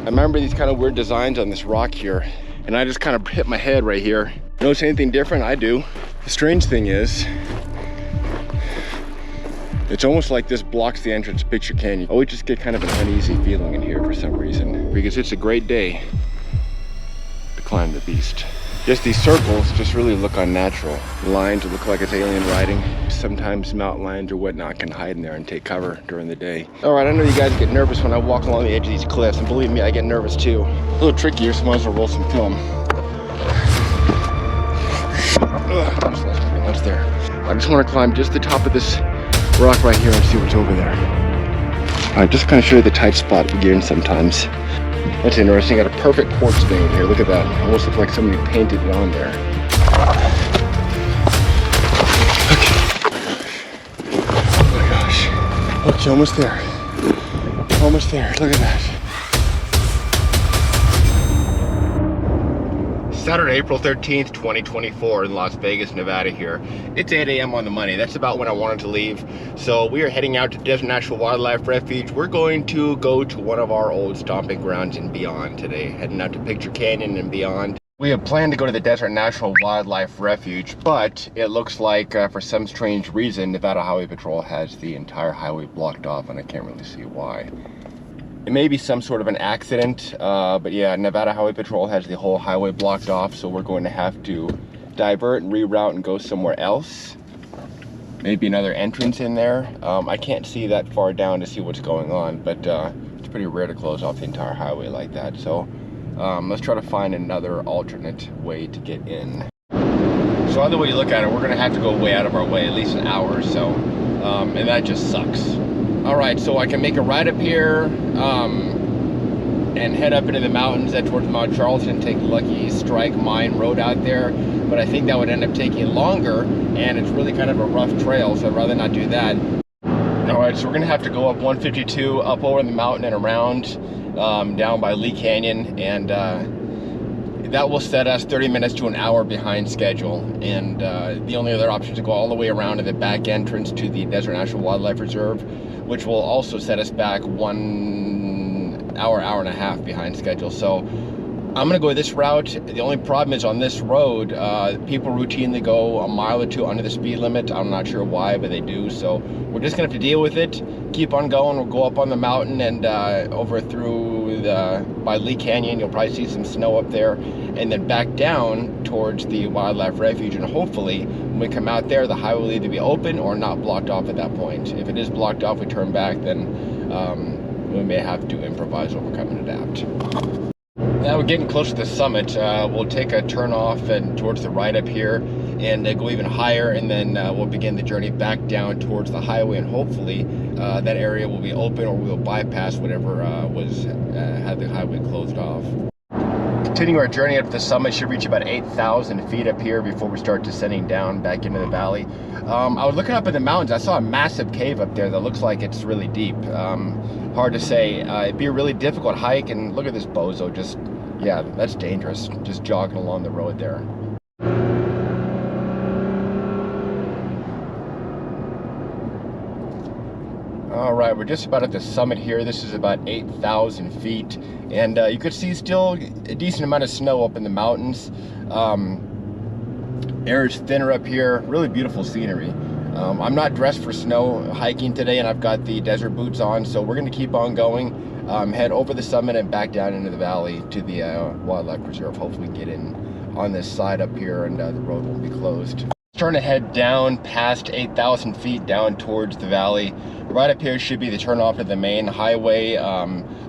I remember these kind of weird designs on this rock here, and I just kind of hit my head right here. Notice anything different? I do. The strange thing is, it's almost like this blocks the entrance to Picture Canyon. I always just get kind of an uneasy feeling in here for some reason, because it's a great day to climb the beast. Just these circles just really look unnatural. The lines look like it's alien riding. Sometimes mountain lions or whatnot can hide in there and take cover during the day. All right, I know you guys get nervous when I walk along the edge of these cliffs, and believe me, I get nervous too. A little trickier, so might as well roll some film. Just lost my balance there. I just want to climb just the top of this rock right here and see what's over there. All right, just kind of show you the tight spot we get in sometimes. That's interesting. Got a perfect quartz vein here. Look at that. Almost looks like somebody painted it on there. Oh my gosh. Okay, almost there. Almost there. Look at that. Saturday, April 13th, 2024 in Las Vegas, Nevada here. It's 8 a.m. on the money. That's about when I wanted to leave. So we are heading out to Desert National Wildlife Refuge. We're going to go to one of our old stomping grounds and beyond today. Heading out to Picture Canyon and beyond. We have planned to go to the Desert National Wildlife Refuge, but it looks like for some strange reason, Nevada Highway Patrol has the entire highway blocked off, and I can't really see why. It may be some sort of an accident, but yeah, Nevada Highway Patrol has the whole highway blocked off, so we're going to have to divert and reroute and go somewhere else. Maybe another entrance in there. I can't see that far down to see what's going on, but it's pretty rare to close off the entire highway like that. So let's try to find another alternate way to get in. So either way you look at it, we're gonna have to go way out of our way, at least an hour or so, and that just sucks. All right, so I can make a right up here and head up into the mountains towards Mount Charleston, take Lucky Strike Mine Road out there, but I think that would end up taking longer, and it's really kind of a rough trail, so I'd rather not do that. All right, so we're gonna have to go up 152, up over the mountain and around, down by Lee Canyon, and that will set us 30 minutes to an hour behind schedule. And the only other option is to go all the way around to the back entrance to the Desert National Wildlife Reserve, which will also set us back 1 hour, hour and a half behind schedule. So I'm gonna go this route. The only problem is on this road, people routinely go a mile or two under the speed limit. I'm not sure why, but they do. So we're just gonna have to deal with it. Keep on going. We'll go up on the mountain and over through by Lee Canyon. You'll probably see some snow up there, and then back down towards the wildlife refuge. And hopefully, when we come out there, the highway will either be open or not blocked off at that point. If it is blocked off, we turn back. Then we may have to improvise, overcome, and adapt. Now we're getting close to the summit. We'll take a turn off and towards the right up here and go even higher, and then we'll begin the journey back down towards the highway, and hopefully that area will be open, or we'll bypass whatever had the highway closed off. Continuing our journey up to the summit, should reach about 8,000 feet up here before we start descending down back into the valley. I was looking up in the mountains. I saw a massive cave up there that looks like it's really deep. Hard to say. It'd be a really difficult hike, and look at this bozo. Just, yeah, that's dangerous. Just jogging along the road there. All right, we're just about at the summit here. This is about 8,000 feet, and you could see still a decent amount of snow up in the mountains. Air is thinner up here. Really beautiful scenery. I'm not dressed for snow hiking today, and I've got the desert boots on, so we're going to keep on going, head over the summit and back down into the valley to the wildlife preserve. Hopefully we can get in on this side up here, and the road won't be closed. Starting to head down past 8,000 feet down towards the valley. Right up here should be the turnoff to the main highway.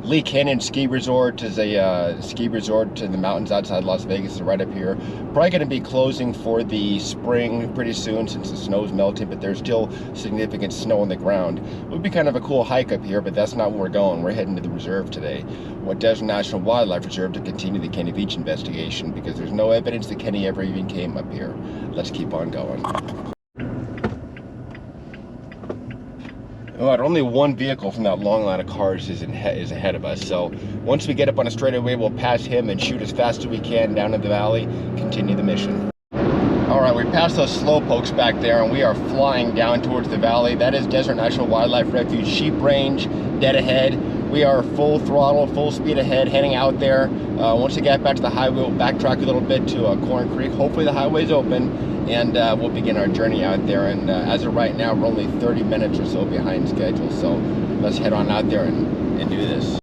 Lee Canyon Ski Resort is a ski resort in the mountains outside Las Vegas. Is right up here. Probably going to be closing for the spring pretty soon since the snow's melting, but there's still significant snow on the ground. It would be kind of a cool hike up here, but that's not where we're going. We're heading to the reserve today, Desert National Wildlife Reserve, to continue the Kenny Veach investigation, because there's no evidence that Kenny ever even came up here. Let's keep on going. All right, only one vehicle from that long line of cars is ahead of us. So once we get up on a straightaway, we'll pass him and shoot as fast as we can down in the valley, continue the mission. All right, we passed those slow pokes back there, and we are flying down towards the valley. That is Desert National Wildlife Refuge Sheep Range, dead ahead. we are full throttle, full speed ahead, heading out there. Once we get back to the highway, we'll backtrack a little bit to Corn Creek. Hopefully the highway's open, and we'll begin our journey out there. And as of right now, we're only 30 minutes or so behind schedule, so let's head on out there and do this.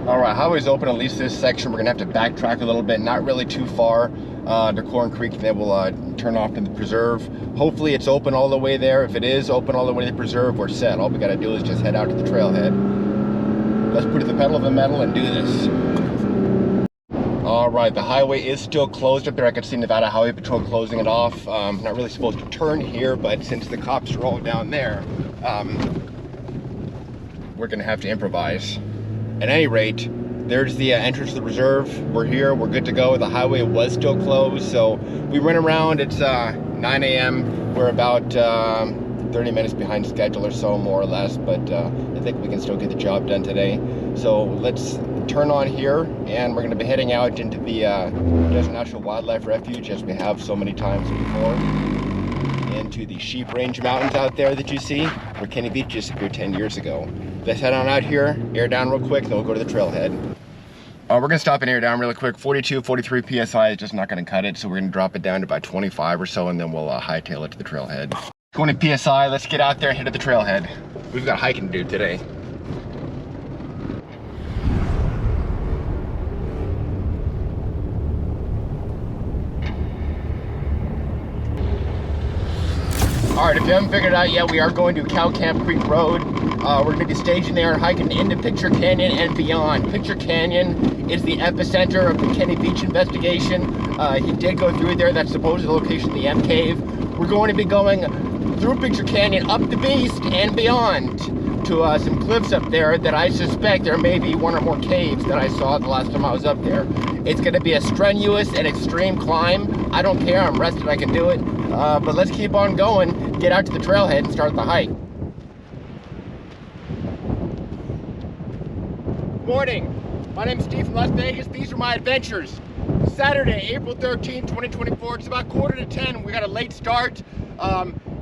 All right, highway's open, at least this section. We're gonna have to backtrack a little bit, not really too far to Corn Creek, and then we'll turn off to the preserve. Hopefully it's open all the way there. If it is open all the way to the preserve, we're set. All we gotta do is just head out to the trailhead. Let's put the pedal to the metal and do this. All right, the highway is still closed up there. I can see Nevada Highway Patrol closing it off. Not really supposed to turn here, but since the cops are all down there, we're gonna have to improvise. At any rate, there's the entrance to the reserve. We're here, we're good to go. The highway was still closed, so we went around. It's 9 a.m. We're about 30 minutes behind schedule or so, more or less, but I think we can still get the job done today. So let's turn on here, and we're gonna be heading out into the Desert National Wildlife Refuge, as we have so many times before, into the Sheep Range Mountains out there that you see, where Kenny Veach disappeared 10 years ago. Let's head on out here, air down real quick, then we'll go to the trailhead. We're gonna stop and air down really quick. 42, 43 PSI is just not gonna cut it, so we're gonna drop it down to about 25 or so, and then we'll hightail it to the trailhead. 20 PSI, let's get out there and head to the trailhead. We've got hiking to do today. All right, if you haven't figured it out yet, we are going to Cow Camp Creek Road. We're going to be staging there and hiking into Picture Canyon and beyond. Picture Canyon is the epicenter of the Kenny Veach investigation. He did go through there. That's supposed location of the M Cave. We're going to be going through Picture Canyon, up the Beast, and beyond to some cliffs up there that I suspect there may be one or more caves that I saw the last time I was up there. It's going to be a strenuous and extreme climb. I don't care. I'm rested. I can do it. But let's keep on going, get out to the trailhead, and start the hike. Morning. My name is Steve from Las Vegas. These are my adventures. Saturday, April 13th, 2024. It's about 9:45. We got a late start.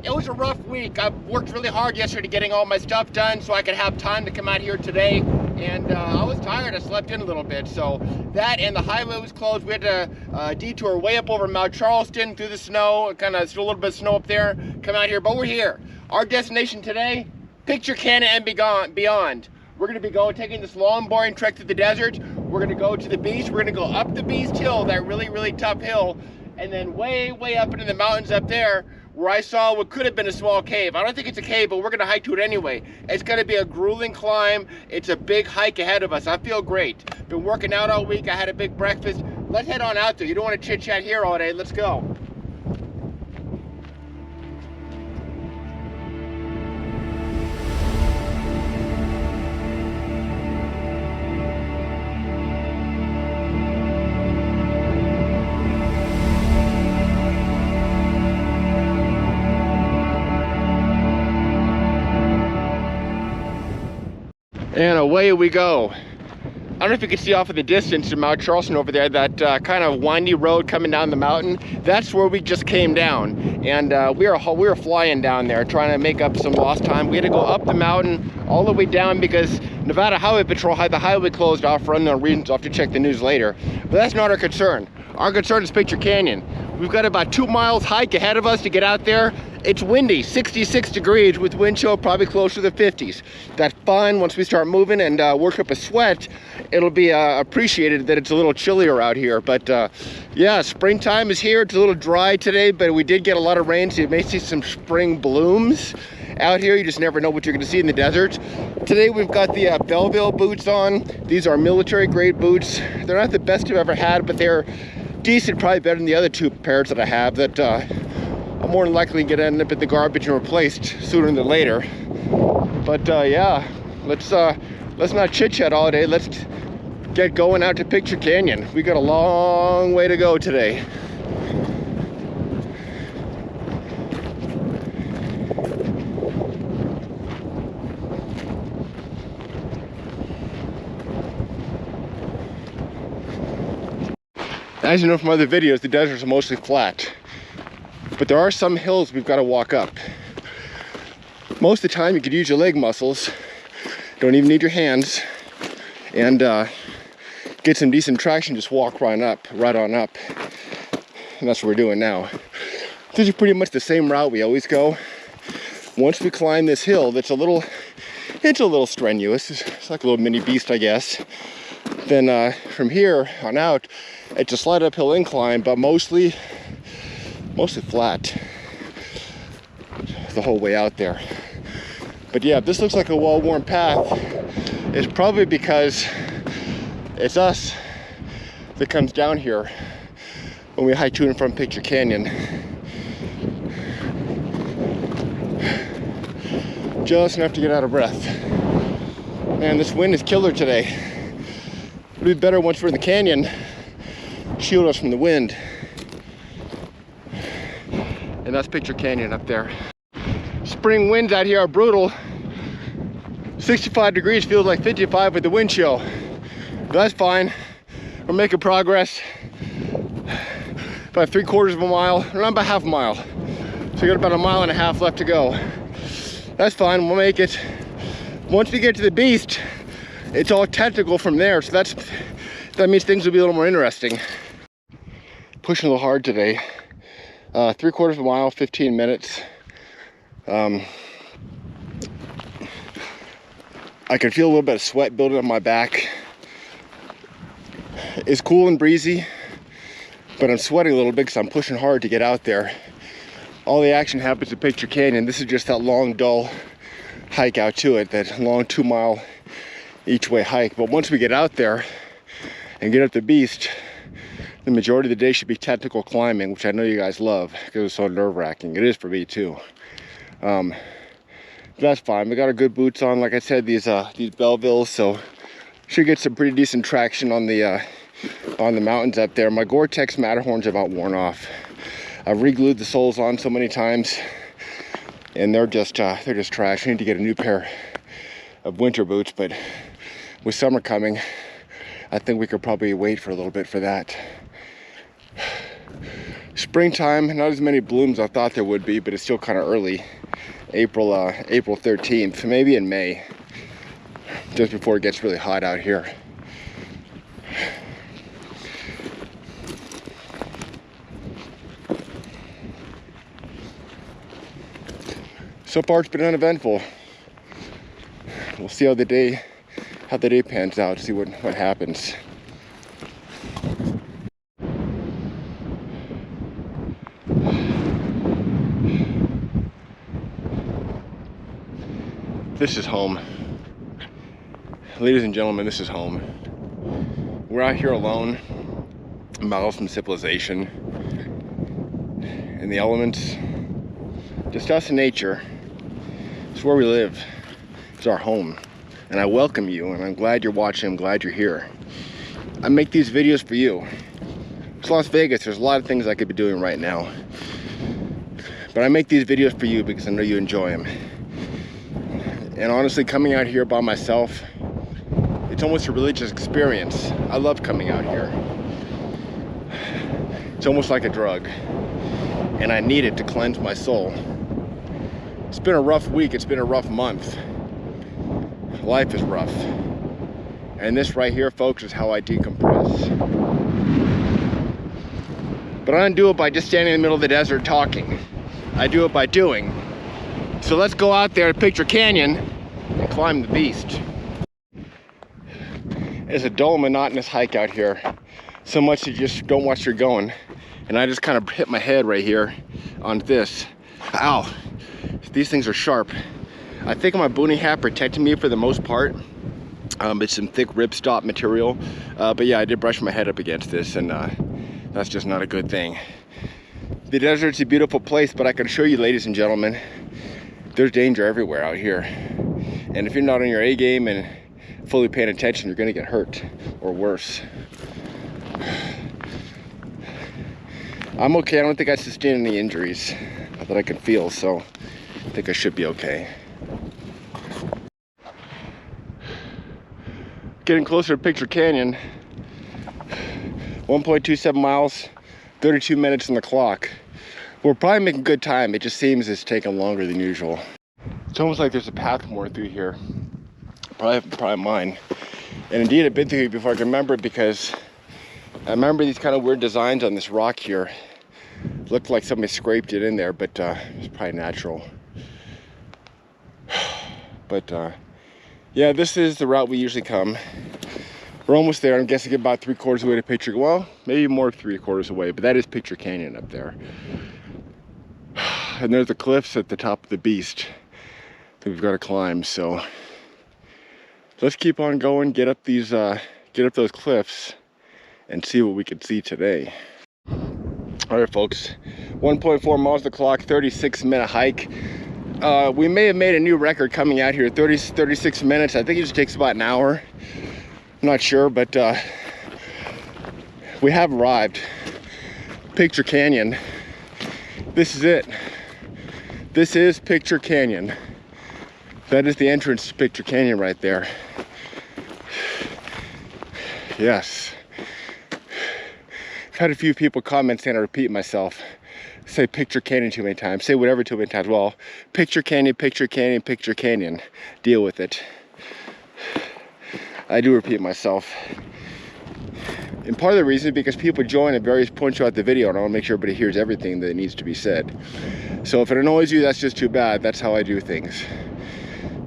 It was a rough week. I worked really hard yesterday getting all my stuff done so I could have time to come out here today. And I was tired. I slept in a little bit. So that, and the highway was closed. We had to detour way up over Mount Charleston through the snow. Kind of still a little bit of snow up there. Come out here, but we're here. Our destination today, Picture Canyon and beyond. We're going to be taking this long, boring trek through the desert. We're going to go to the Beast. We're going to go up the Beast Hill, that really, really tough hill, and then way, way up into the mountains up there, where I saw what could have been a small cave. I don't think it's a cave, but we're going to hike to it anyway. It's going to be a grueling climb. It's a big hike ahead of us. I feel great. Been working out all week. I had a big breakfast. Let's head on out there. You don't want to chit-chat here all day. Let's go. And away we go. I don't know if you can see off in the distance in Mount Charleston over there, that kind of windy road coming down the mountain. That's where we just came down. And we were flying down there, trying to make up some lost time. We had to go up the mountain all the way down because Nevada Highway Patrol had the highway closed off for unknown reasons. I'll have to check the news later. But that's not our concern. Our concern is Picture Canyon. We've got about 2 miles hike ahead of us to get out there. It's windy, 66 degrees with wind chill probably close to the 50s. That's fine. Once we start moving and work up a sweat, it'll be appreciated that it's a little chillier out here. But yeah, springtime is here. It's a little dry today, but we did get a lot of rain, so you may see some spring blooms out here. You just never know what you're going to see in the desert. Today we've got the Belleville boots on. These are military grade boots. They're not the best I've ever had, but they're decent, probably better than the other 2 pairs that I have that I'm more than likely going to end up in the garbage and replaced sooner than later. But yeah, let's not chit chat all day. Let's get going out to Picture Canyon. We got a long way to go today. As you know from other videos, the deserts are mostly flat, but there are some hills we've got to walk up. Most of the time you could use your leg muscles, don't even need your hands, and get some decent traction. Just walk right on up, and that's what we're doing now. This is pretty much the same route we always go. Once we climb this hill, it's a little strenuous. It's like a little mini beast, I guess. Then from here on out, it's a slight uphill incline, but mostly flat the whole way out there. But yeah, this looks like a well-worn path. It's probably because it's us that comes down here when we hike to and from Picture Canyon. Just enough to get out of breath. Man, this wind is killer today. It'll be better once we're in the canyon. Shield us from the wind. And that's Picture Canyon up there. Spring winds out here are brutal. 65 degrees feels like 55 with the wind chill. But that's fine. We're making progress. About 3/4 of a mile, or not about half a mile. So we got about 1.5 miles left to go. That's fine, we'll make it. Once we get to the beast, it's all technical from there. So that means things will be a little more interesting. Pushing a little hard today. 3/4 of a mile, 15 minutes. I can feel a little bit of sweat building up my back. It's cool and breezy, but I'm sweating a little bit because I'm pushing hard to get out there. All the action happens at Picture Canyon. This is just that long, dull hike out to it, that long 2-mile each way hike. But once we get out there and get up the beast, the majority of the day should be technical climbing, which I know you guys love because it's so nerve-wracking. It is for me too. That's fine. We got our good boots on. Like I said, these Bellevilles, so should get some pretty decent traction on the mountains up there. My Gore-Tex Matterhorn's about worn off. I've re-glued the soles on so many times, and they're just trash. I need to get a new pair of winter boots, but with summer coming, I think we could probably wait for a little bit for that. Springtime, not as many blooms I thought there would be, but it's still kind of early. April 13th, maybe in May, just before it gets really hot out here. So far it's been uneventful. We'll see how the day pans out, see what happens. This is home. Ladies and gentlemen, this is home. We're out here alone, miles from civilization and the elements. Just us and nature. It's where we live. It's our home. And I welcome you, and I'm glad you're watching. I'm glad you're here. I make these videos for you. It's Las Vegas. There's a lot of things I could be doing right now. But I make these videos for you because I know you enjoy them. And honestly, coming out here by myself, it's almost a religious experience. I love coming out here. It's almost like a drug. And I need it to cleanse my soul. It's been a rough week. It's been a rough month. Life is rough. And this right here, folks, is how I decompress. But I don't do it by just standing in the middle of the desert talking. I do it by doing. So let's go out there to Picture Canyon and climb the beast. It's a dull, monotonous hike out here. So much you just don't watch where you're going. And I just kind of hit my head right here on this. Ow, these things are sharp. I think my boonie hat protected me for the most part. It's some thick ripstop material. But yeah, I did brush my head up against this, and that's just not a good thing. The desert's a beautiful place, but I can assure you, ladies and gentlemen, there's danger everywhere out here. And if you're not on your A game and fully paying attention, you're gonna get hurt or worse. I'm okay. I don't think I sustained any injuries that I can feel, so I think I should be okay. Getting closer to Picture Canyon. 1.27 miles, 32 minutes on the clock. We're probably making good time. It just seems it's taking longer than usual. It's almost like there's a path more through here. Probably mine. And indeed, I've been through here before I can remember it, because I remember these kind of weird designs on this rock here. Looked like somebody scraped it in there, but it's probably natural. But yeah, this is the route we usually come. We're almost there. I'm guessing about 3/4 of the way to Picture, well, maybe more 3/4 away, but that is Picture Canyon up there. And there's the cliffs at the top of the beast that we've got to climb. So let's keep on going, get up these, get up those cliffs, and see what we can see today. All right, folks, 1.4 miles to the clock, 36-minute hike. We may have made a new record coming out here, 36 minutes. I think it usually takes about an hour. I'm not sure, but we have arrived. Picture Canyon. This is it. This is Picture Canyon. That is the entrance to Picture Canyon right there. Yes. I've had a few people comment saying I repeat myself. Say Picture Canyon too many times. Say whatever too many times. Well, Picture Canyon, Picture Canyon, Picture Canyon. Deal with it. I do repeat myself. And part of the reason is because people join at various points throughout the video, and I want to make sure everybody hears everything that needs to be said. So if it annoys you, that's just too bad. That's how I do things.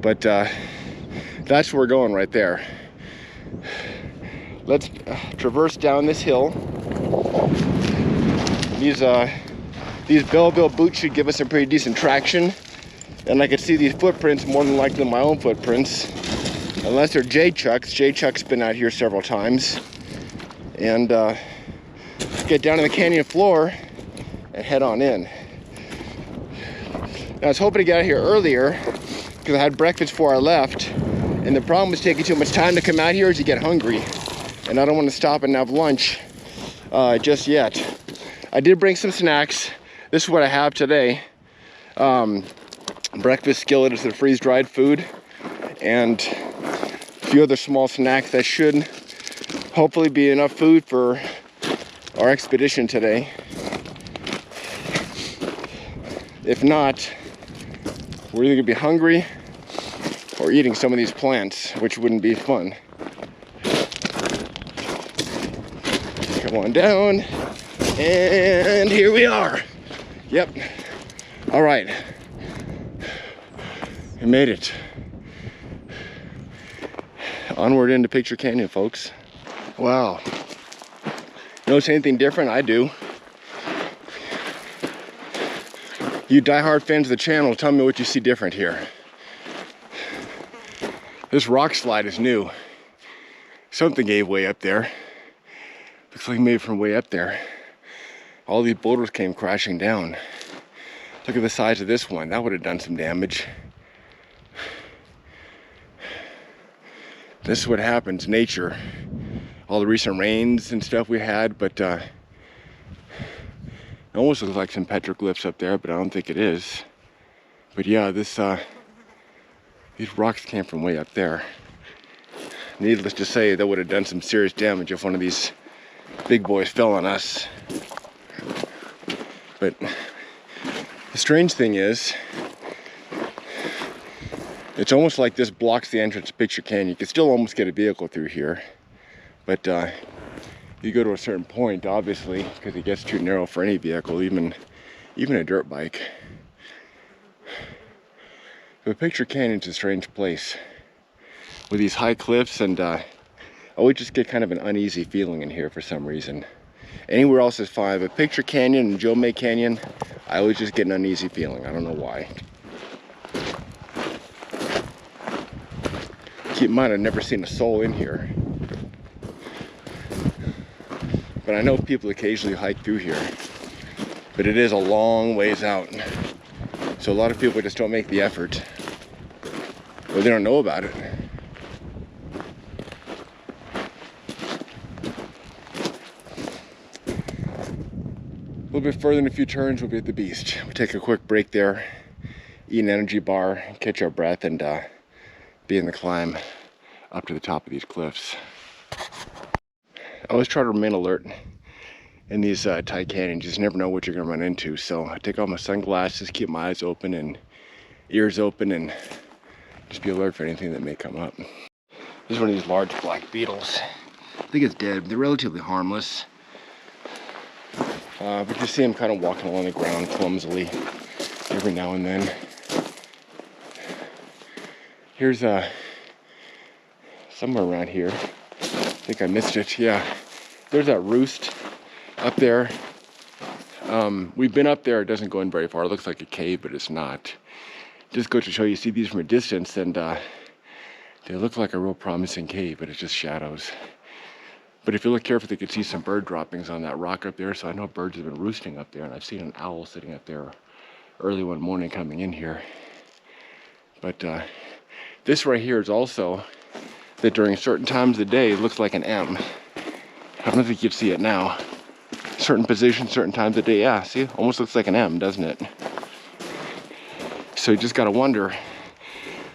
But that's where we're going right there. Let's traverse down this hill. These Belleville boots should give us a pretty decent traction. And I can see these footprints more than likely my own footprints. Unless they're J-Chuck's. J-Chuck's been out here several times. And get down to the canyon floor and head on in. Now, I was hoping to get out here earlier because I had breakfast before I left. And the problem with taking too much time to come out here is you get hungry. And I don't want to stop and have lunch just yet. I did bring some snacks. This is what I have today. Breakfast skillet is the freeze-dried food. And a few other small snacks that should hopefully be enough food for our expedition today. If not, we're either gonna be hungry or eating some of these plants, which wouldn't be fun. Come on down, and here we are. Yep. All right. We made it. Onward into Picture Canyon, folks. Wow. Notice anything different? I do. You diehard fans of the channel, tell me what you see different here. This rock slide is new. Something gave way up there. Looks like maybe from way up there. All these boulders came crashing down. Look at the size of this one. That would have done some damage. This is what happens, nature. All the recent rains and stuff we had, but it almost looks like some petroglyphs up there, but I don't think it is. But yeah, these rocks came from way up there. Needless to say, that would have done some serious damage if one of these big boys fell on us. But the strange thing is, it's almost like this blocks the entrance to Picture Canyon. You can still almost get a vehicle through here, but you go to a certain point, obviously, because it gets too narrow for any vehicle, even a dirt bike. But Picture Canyon's a strange place with these high cliffs, and I always just get kind of an uneasy feeling in here for some reason. Anywhere else is fine, but Picture Canyon and Joe May Canyon, I always just get an uneasy feeling. I don't know why. Keep in mind, I've never seen a soul in here. But I know people occasionally hike through here. But it is a long ways out. So a lot of people just don't make the effort. Or they don't know about it. A little bit further in a few turns, we'll be at the beast. We'll take a quick break there, eat an energy bar, catch our breath, and begin the climb up to the top of these cliffs. I always try to remain alert in these tight canyons. You just never know what you're gonna run into. So I take off my sunglasses, keep my eyes open, and ears open and just be alert for anything that may come up. This is one of these large black beetles. I think it's dead. They're relatively harmless. But you see them kind of walking along the ground clumsily every now and then. Here's somewhere around here. I think I missed it. Yeah, there's that roost up there. We've been up there. It doesn't go in very far. It looks like a cave, but it's not. Just goes to show you see these from a distance, and they look like a real promising cave, but it's just shadows. But if you look carefully, you can see some bird droppings on that rock up there. So I know birds have been roosting up there, and I've seen an owl sitting up there early one morning coming in here. But this right here is also that during certain times of the day, it looks like an M. I don't know if you can see it now. Certain positions, certain times of the day. Yeah, see, almost looks like an M, doesn't it? So you just gotta wonder,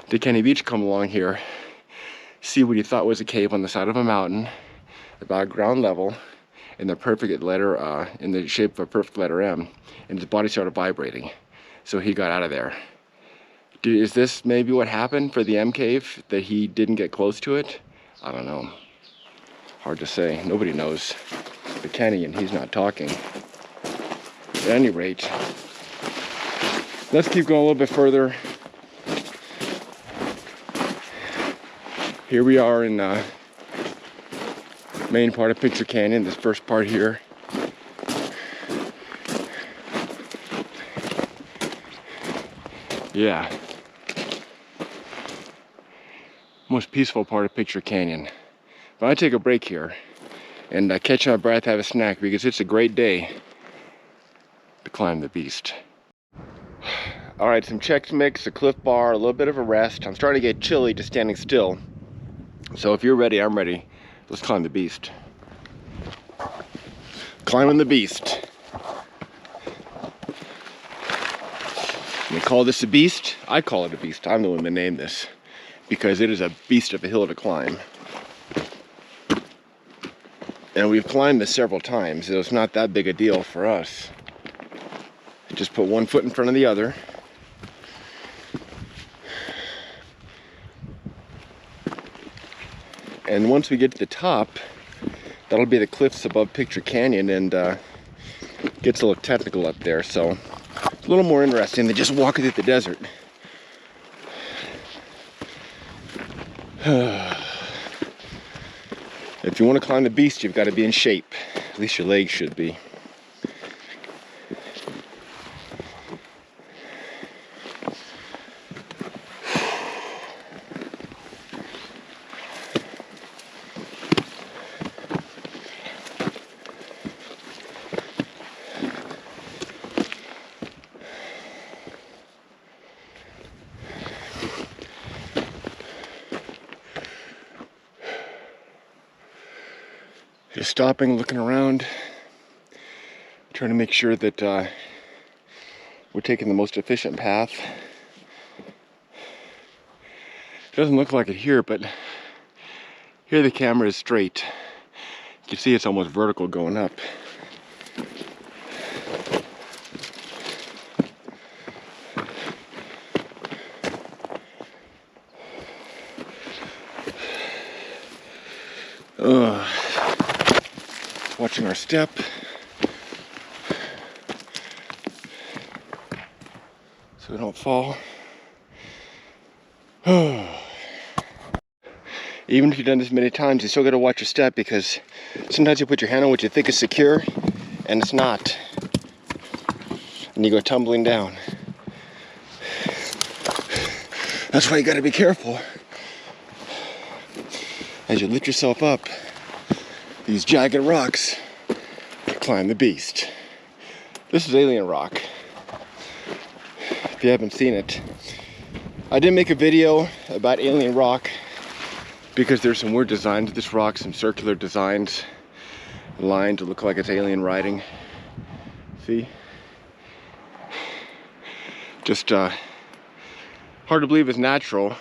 did Kenny Veach come along here, see what he thought was a cave on the side of a mountain, about ground level, in the perfect letter, in the shape of a perfect letter M, and his body started vibrating. So he got out of there. Is this maybe what happened for the M cave, that he didn't get close to it? I don't know. Hard to say. Nobody knows. But Kenny, and he's not talking. At any rate, let's keep going a little bit further. Here we are in main part of Picture Canyon, this first part here. Yeah. Most peaceful part of Picture Canyon. But I take a break here and catch my breath, have a snack, because it's a great day to climb the beast. All right, some Chex Mix, a Cliff Bar, a little bit of a rest. I'm starting to get chilly just standing still. So if you're ready, I'm ready. Let's climb the beast. Climbing the beast. They call this a beast? I call it a beast. I'm the one that named this, because it is a beast of a hill to climb. And we've climbed this several times, so it's not that big a deal for us. Just put one foot in front of the other. And once we get to the top, that'll be the cliffs above Picture Canyon, and gets a little technical up there, so it's a little more interesting than just walking through the desert. If you want to climb the beast, you've got to be in shape. At least your legs should be. Just stopping, looking around, trying to make sure that we're taking the most efficient path. It doesn't look like it here, but here the camera is straight. You can see it's almost vertical going up. Watching our step. So we don't fall. Even if you've done this many times, you still got to watch your step, because sometimes you put your hand on what you think is secure and it's not. And you go tumbling down. That's why you got to be careful as you lift yourself up these jagged rocks to climb the beast. This is alien rock. If you haven't seen it, I did make a video about alien rock because there's some weird designs to this rock, some circular designs, lines that look like it's alien writing. See? Just hard to believe it's natural,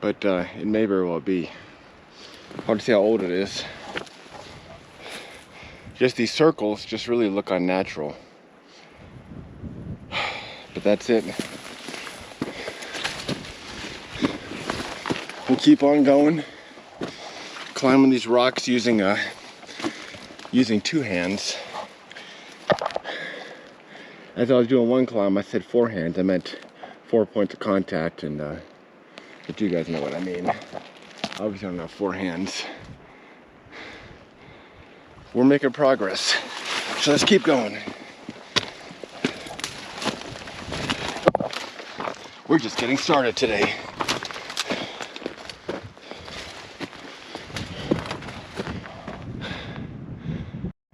but it may very well be. Hard to see how old it is. Just these circles just really look unnatural. But that's it. We'll keep on going, climbing these rocks using two hands. As I was doing one climb, I said 4 hands. I meant 4 points of contact, and but you guys know what I mean. Obviously, I don't have 4 hands. We're making progress, so let's keep going. We're just getting started today.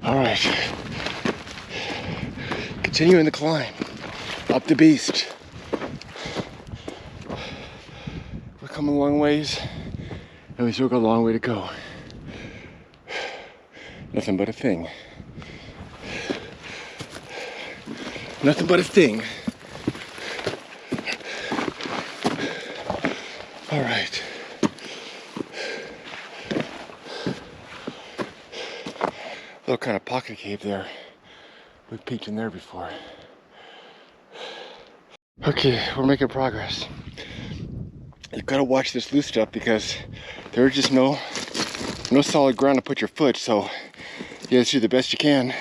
All right, continuing the climb up the beast. We're coming a long ways, and we still got a long way to go. Nothing but a thing. Nothing but a thing. All right. Little kind of pocket cave there. We've peeked in there before. Okay, we're making progress. You've got to watch this loose stuff because there's just no solid ground to put your foot, so you gotta do the best you can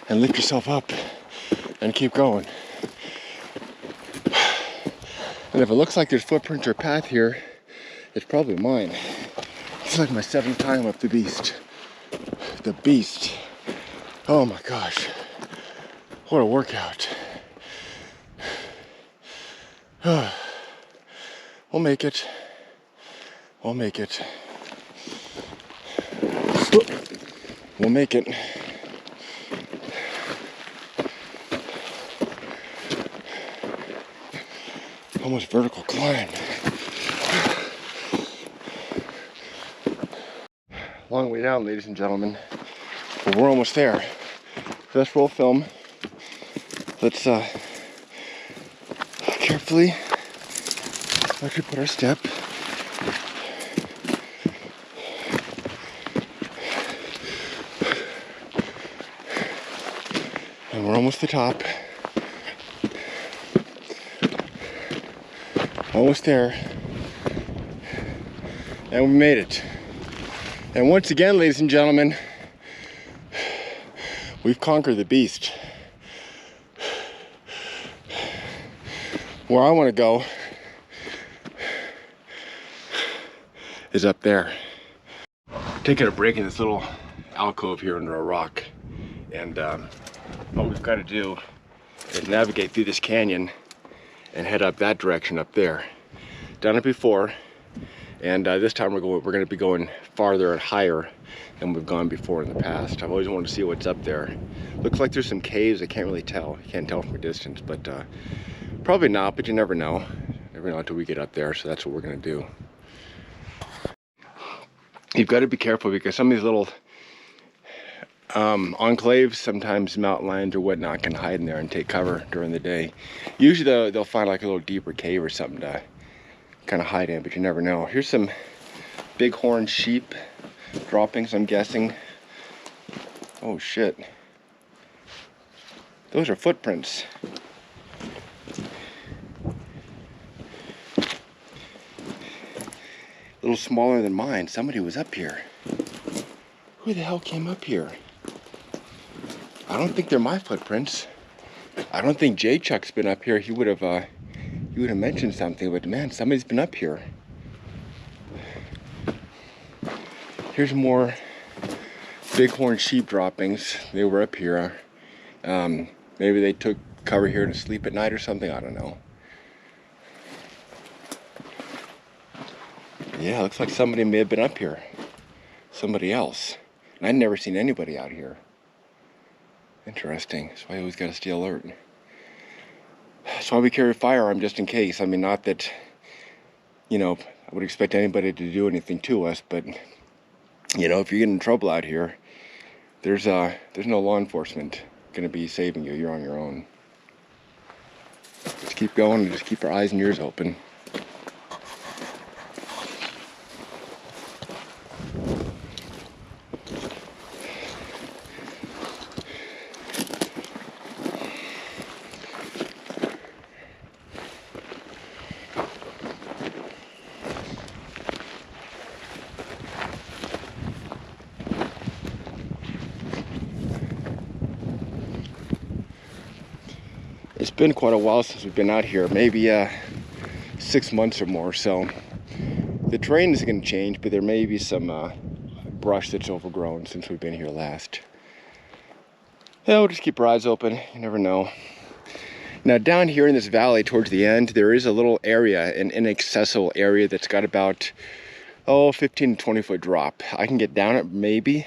and lift yourself up and keep going. And if it looks like there's footprints or path here, it's probably mine. It's like my 7th time up the beast. The beast. Oh my gosh. What a workout. We'll make it. We'll make it. We'll make it. Almost vertical climb. Long way down, ladies and gentlemen. But we're almost there. So let's roll film. Let's carefully actually put our step. And we're almost to the top. Almost there. And we made it. And once again, ladies and gentlemen, we've conquered the beast. Where I want to go is up there. Taking a break in this little alcove here under a rock. And what we've got to do is navigate through this canyon and head up that direction up there. Done it before, and this time we're going to be going farther and higher than we've gone before in the past. I've always wanted to see what's up there. Looks like there's some caves. I can't really tell. You can't tell from a distance, but probably not. But you never know. Never know until we get up there. So that's what we're going to do. You've got to be careful because some of these little enclaves, sometimes mountain lions or whatnot can hide in there and take cover during the day. Usually they'll find like a little deeper cave or something to kind of hide in, but you never know. Here's some bighorn sheep droppings, I'm guessing. Oh shit. Those are footprints. A little smaller than mine. Somebody was up here. Who the hell came up here? I don't think they're my footprints. I don't think J Chuck's been up here. He would have mentioned something, but man, somebody's been up here. Here's more bighorn sheep droppings. They were up here. Maybe they took cover here to sleep at night or something. I don't know. Yeah, looks like somebody may have been up here. Somebody else. And I'd never seen anybody out here. Interesting. That's why you always got to stay alert. That's why we carry a firearm, just in case. I mean, not that, you know, I would expect anybody to do anything to us, but, you know, if you get in trouble out here, there's no law enforcement going to be saving you. You're on your own. Just keep going and just keep our eyes and ears open. It's been quite a while since we've been out here, maybe 6 months or more. So the terrain is going to change, but there may be some brush that's overgrown since we've been here last. Yeah, we'll just keep our eyes open. You never know. Now down here in this valley towards the end, there is a little area, an inaccessible area that's got about 15 to 20 foot drop. I can get down it maybe,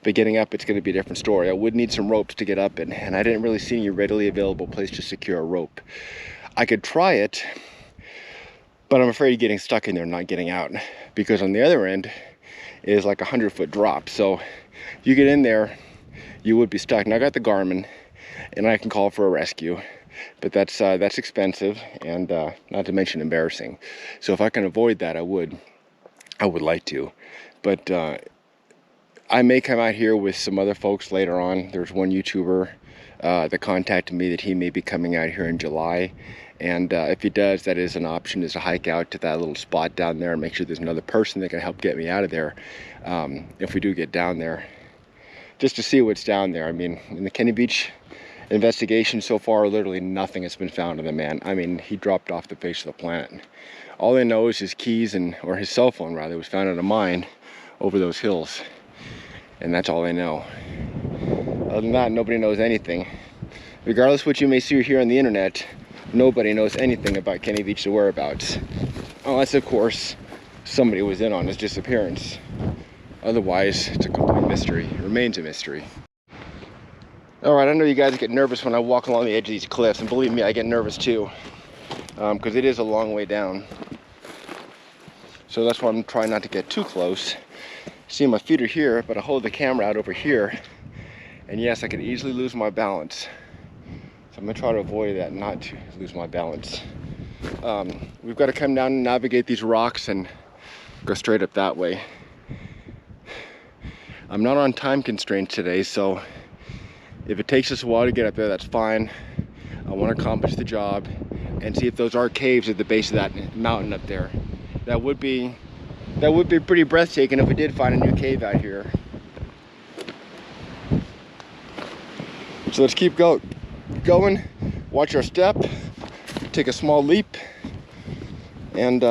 but getting up it's going to be a different story. I would need some ropes to get up it, and I didn't really see any readily available place to secure a rope. I could try it, but I'm afraid of getting stuck in there and not getting out, because on the other end is like a 100-foot drop. So if you get in there, you would be stuck. Now I got the Garmin and I can call for a rescue, but that's expensive and not to mention embarrassing. So if I can avoid that, I would like to. But I may come out here with some other folks later on. There's one YouTuber that contacted me that he may be coming out here in July. And if he does, that is an option, is to hike out to that little spot down there and make sure there's another person that can help get me out of there if we do get down there, just to see what's down there. I mean, in the Kenny Veach investigation so far, literally nothing has been found of the man. I mean, he dropped off the face of the planet. All they know is his keys, or his cell phone rather, was found in a mine over those hills. And that's all they know. Other than that, nobody knows anything. Regardless of what you may see or hear on the internet, nobody knows anything about Kenny Veach's whereabouts. Unless, of course, somebody was in on his disappearance. Otherwise, it's a complete mystery. It remains a mystery. Alright, I know you guys get nervous when I walk along the edge of these cliffs, and believe me, I get nervous too. Because it is a long way down. So that's why I'm trying not to get too close. See, my feet are here, but I hold the camera out over here. And yes, I could easily lose my balance. So I'm going to try to avoid that, not to lose my balance. We've got to come down and navigate these rocks and go straight up that way. I'm not on time constraints today, so if it takes us a while to get up there, that's fine. I want to accomplish the job and see if those are caves at the base of that mountain up there. That would be pretty breathtaking if we did find a new cave out here. So let's keep going, watch our step, take a small leap, and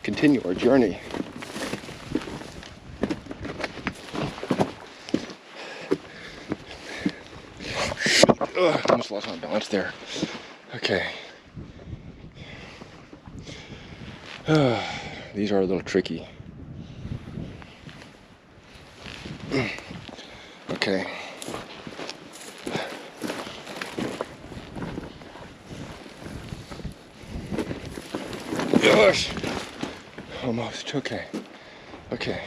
continue our journey. Ugh, almost lost my balance there. Okay. These are a little tricky. Okay. Gosh. Almost. Okay. Okay.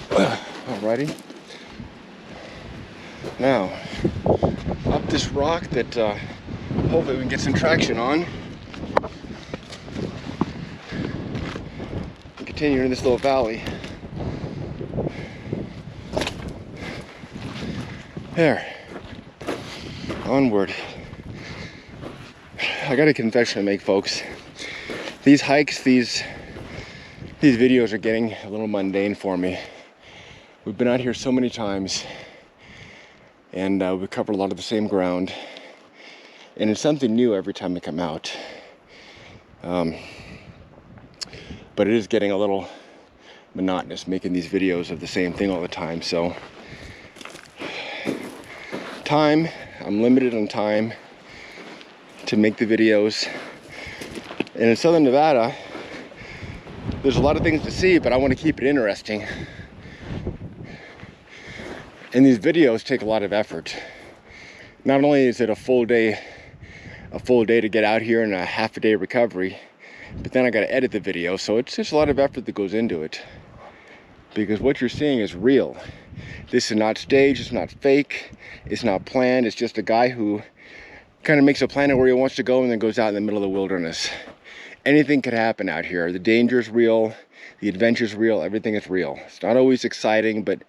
Alrighty. Now, up this rock that hopefully we can get some traction on. And continue in this little valley. There. Onward. I got a confession to make, folks. These hikes, these videos are getting a little mundane for me. We've been out here so many times, and we cover a lot of the same ground, and it's something new every time we come out. But it is getting a little monotonous making these videos of the same thing all the time. So I'm limited on time to make the videos. And in Southern Nevada, there's a lot of things to see, but I want to keep it interesting. And these videos take a lot of effort. Not only is it a full day to get out here and a half a day recovery, but then I got to edit the video, so it's just a lot of effort that goes into it. Because what you're seeing is real. This is not staged, it's not fake, it's not planned. It's just a guy who kind of makes a plan of where he wants to go and then goes out in the middle of the wilderness. Anything could happen out here. The danger is real, the adventure is real, everything is real. It's not always exciting, but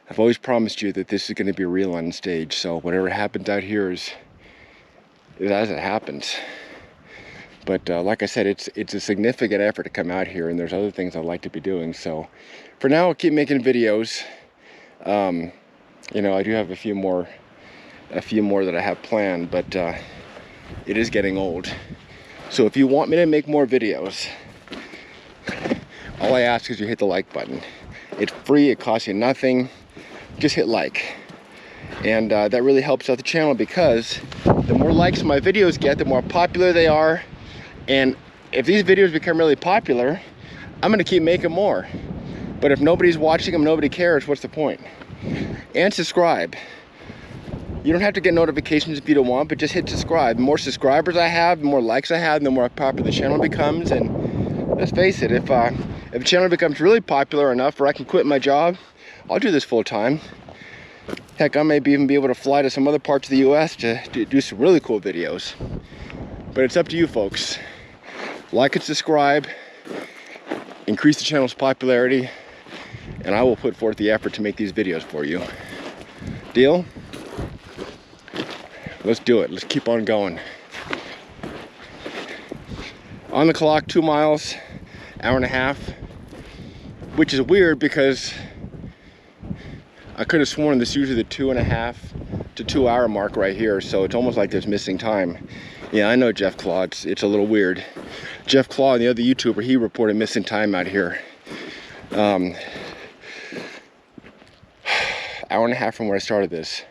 I've always promised you that this is going to be real on stage. So whatever happens out here is as it happens. But like I said, it's a significant effort to come out here, and there's other things I'd like to be doing. So for now, I'll keep making videos. You know, I do have a few more that I have planned, but it is getting old. So if you want me to make more videos, all I ask is you hit the like button. It's free, it costs you nothing. Just hit like. And that really helps out the channel, because the more likes my videos get, the more popular they are. And if these videos become really popular, I'm gonna keep making more. But if nobody's watching them, nobody cares, what's the point? And subscribe. You don't have to get notifications if you don't want, but just hit subscribe. The more subscribers I have, the more likes I have, the more popular the channel becomes. And let's face it, if the channel becomes really popular enough where I can quit my job, I'll do this full time. Heck, I may even be able to fly to some other parts of the US to do some really cool videos. But it's up to you folks. Like and subscribe, increase the channel's popularity, and I will put forth the effort to make these videos for you. Deal? Let's do it. Let's keep on going. On the clock, 2 miles, hour and a half, which is weird because I could have sworn this is usually the 2.5 to 2 hour mark right here, so it's almost like there's missing time. Yeah, I know Jeff Claw, it's a little weird. Jeff Claw, the other YouTuber, he reported missing time out here. Hour and a half from where I started this.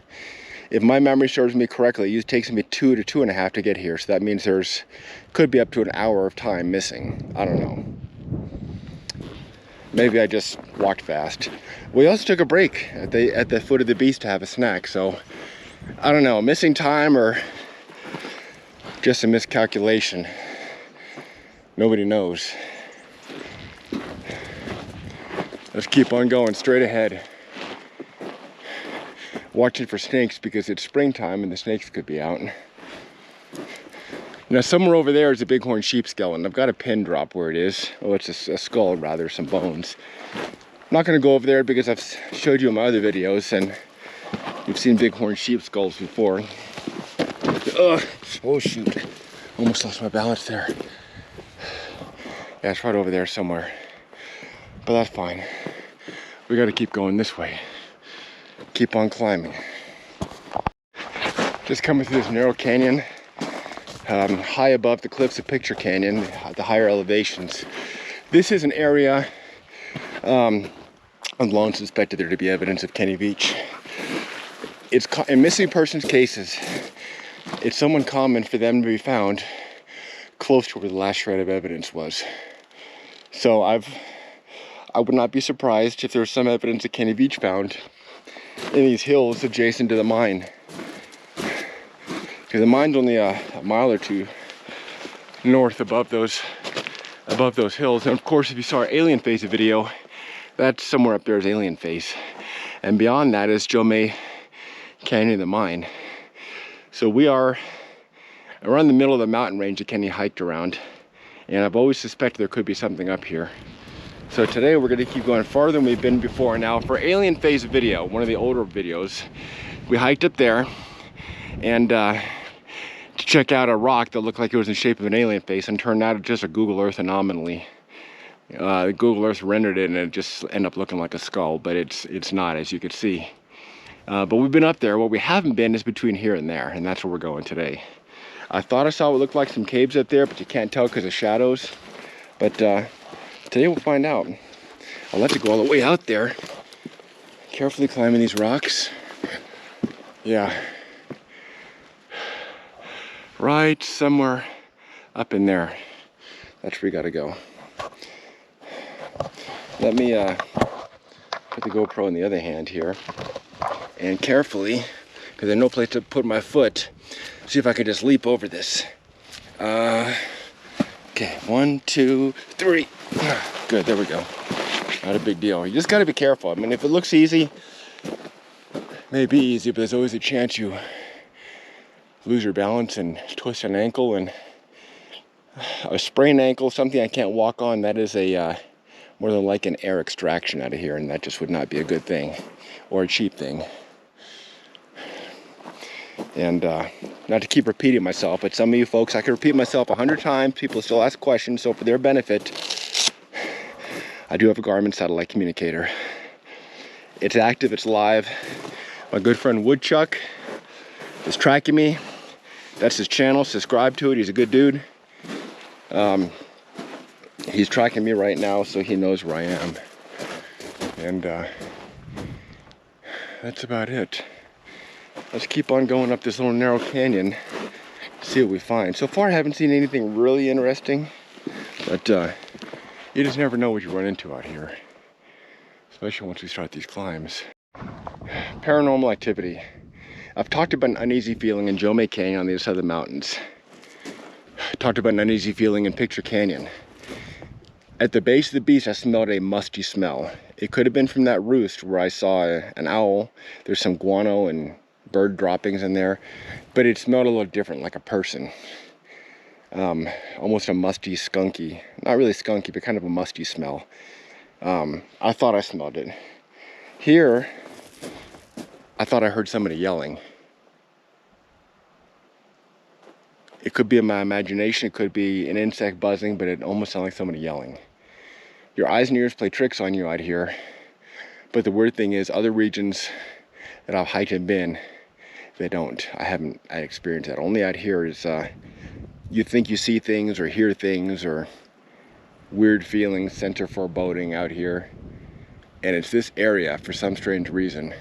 If my memory serves me correctly, it takes me 2 to 2.5 to get here, so that means there's could be up to an hour of time missing. I don't know. Maybe I just walked fast. We also took a break at the foot of the beast to have a snack, so I don't know, missing time or just a miscalculation. Nobody knows. Let's keep on going straight ahead. Watching for snakes because it's springtime and the snakes could be out. Now somewhere over there is a bighorn sheep skeleton. I've got a pin drop where it is. Oh, it's a skull rather, some bones. I'm not gonna go over there because I've showed you in my other videos and you've seen bighorn sheep skulls before. Ugh. Oh shoot, almost lost my balance there. Yeah, it's right over there somewhere, but that's fine. We gotta keep going this way. Keep on climbing. Just coming through this narrow canyon, high above the cliffs of Picture Canyon, the higher elevations. This is an area I've long suspected there to be evidence of Kenny Veach. It's in missing persons cases, it's somewhat common for them to be found close to where the last shred of evidence was. So I would not be surprised if there was some evidence that Kenny Veach found in these hills adjacent to the mine. Because the mine's only a mile or two north above those hills. And of course, if you saw our Alien Face video, that's somewhere up there is Alien Face. And beyond that is Joe May Canyon of the mine. So we are around the middle of the mountain range that Kenny hiked around. And I've always suspected there could be something up here. So today we're gonna keep going farther than we've been before. Now for Alien Face video, one of the older videos, we hiked up there and to check out a rock that looked like it was in the shape of an alien face, and turned out just a Google Earth anomaly. Google Earth rendered it and it just ended up looking like a skull, but it's not, as you can see. But we've been up there. What we haven't been is between here and there, and that's where we're going today. I thought I saw what looked like some caves up there, but you can't tell because of shadows. But today we'll find out. I'll have to go all the way out there, carefully climbing these rocks. Yeah. Right somewhere up in there. That's where we gotta go. Let me put the GoPro in the other hand here and carefully, because there's no place to put my foot, see if I can just leap over this. Okay, 1, 2, 3. Good, there we go. Not a big deal. You just gotta be careful. I mean, if it looks easy, it may be easy, but there's always a chance you lose your balance and twist an ankle, and a sprained ankle, something I can't walk on. That is a more than like an air extraction out of here, and that just would not be a good thing or a cheap thing. And not to keep repeating myself, but some of you folks, I could repeat myself 100 times, people still ask questions, so for their benefit, I do have a Garmin satellite communicator. It's active, it's live. My good friend Woodchuck is tracking me. That's his channel, subscribe to it, he's a good dude. He's tracking me right now, so he knows where I am. And that's about it. Let's keep on going up this little narrow canyon, see what we find. So far I haven't seen anything really interesting, but you just never know what you run into out here, especially once we start these climbs. Paranormal activity. I've talked about an uneasy feeling in Jomay Canyon on the other side of the mountains. Talked about an uneasy feeling in Picture Canyon. At the base of the beach, I smelled a musty smell. It could have been from that roost where I saw an owl. There's some guano and bird droppings in there, but it smelled a little different, like a person. Almost a musty, skunky, not really skunky, but kind of a musty smell. I thought I smelled it. Here, I thought I heard somebody yelling. It could be in my imagination, it could be an insect buzzing, but it almost sounded like somebody yelling. Your eyes and ears play tricks on you out here, but the weird thing is other regions that I've hiked and been, they don't. I haven't experienced that. Only out here is you think you see things or hear things or weird feelings, sense of foreboding out here. And it's this area, for some strange reason,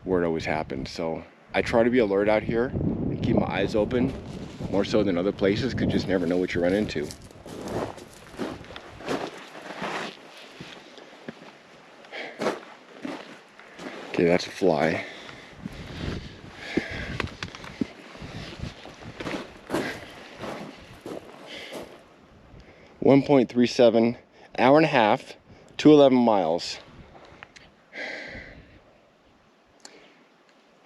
where it always happens. So I try to be alert out here and keep my eyes open, more so than other places, because you just never know what you run into. Okay, that's a fly. .37, hour and a half, 211 miles.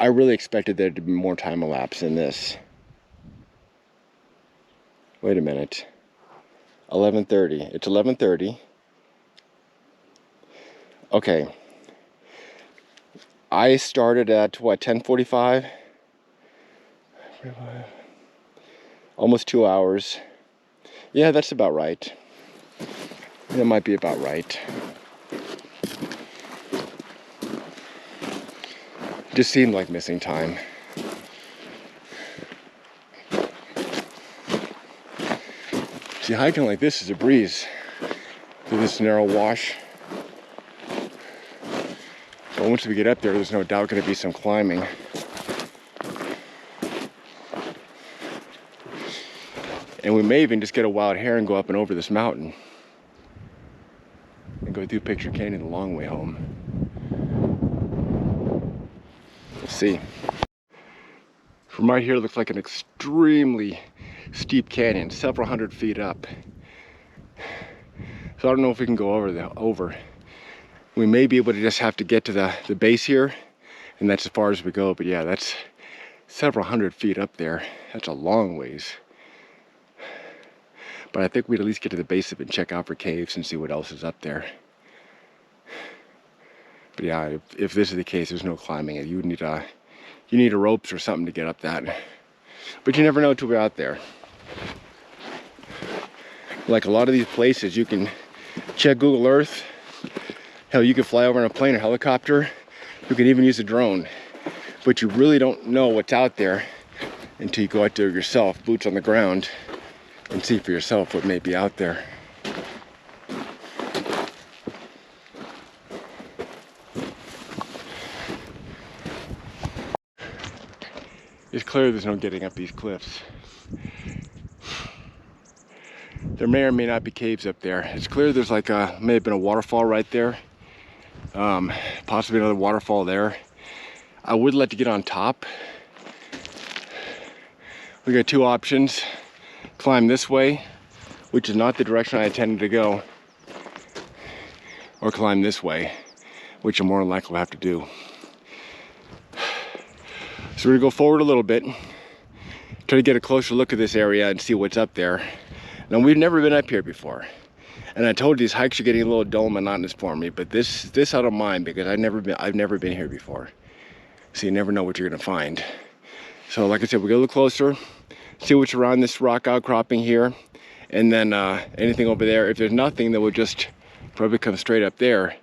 I really expected there to be more time elapsed than this. Wait a minute. 11:30. It's 11:30. Okay. I started at what, 10:45? Almost 2 hours. Yeah, that's about right. That might be about right. Just seemed like missing time. See, hiking like this is a breeze through this narrow wash. But once we get up there, there's no doubt going to be some climbing. And we may even just get a wild hare and go up and over this mountain and go through Picture Canyon the long way home. Let's see. From right here, it looks like an extremely steep canyon, several hundred feet up. So I don't know if we can go over. We may be able to just have to get to the base here, and that's as far as we go. But yeah, that's several hundred feet up there. That's a long ways. But I think we'd at least get to the base of it and check out for caves and see what else is up there. But yeah, if this is the case, there's no climbing it. You need a ropes or something to get up that. But you never know until we're out there. Like a lot of these places, you can check Google Earth. Hell, you can fly over in a plane or helicopter. You can even use a drone. But you really don't know what's out there until you go out there yourself, boots on the ground, and see for yourself what may be out there. It's clear there's no getting up these cliffs. There may or may not be caves up there. It's clear there's like may have been a waterfall right there. Possibly another waterfall there. I would like to get on top. We got two options. Climb this way, which is not the direction I intended to go, or climb this way, which I'm more than likely will have to do. So we're gonna go forward a little bit, try to get a closer look at this area and see what's up there. Now, we've never been up here before, and I told you these hikes are getting a little dull and monotonous for me, but this I don't mind, because I've never been here before. So you never know what you're gonna find. So like I said, we're gonna look closer, see what's around this rock outcropping here, and then anything over there. If there's nothing, then we'll just probably come straight up there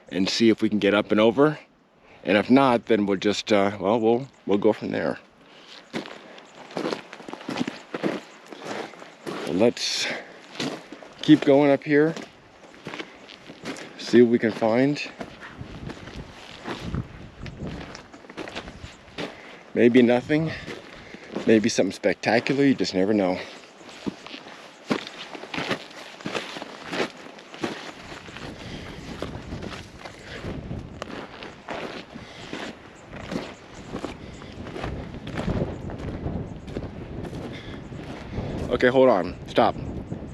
and see if we can get up and over And if not, then we'll just, well, we'll go from there. So let's keep going up here, see what we can find. Maybe nothing, maybe something spectacular, you just never know. Okay, hold on, stop.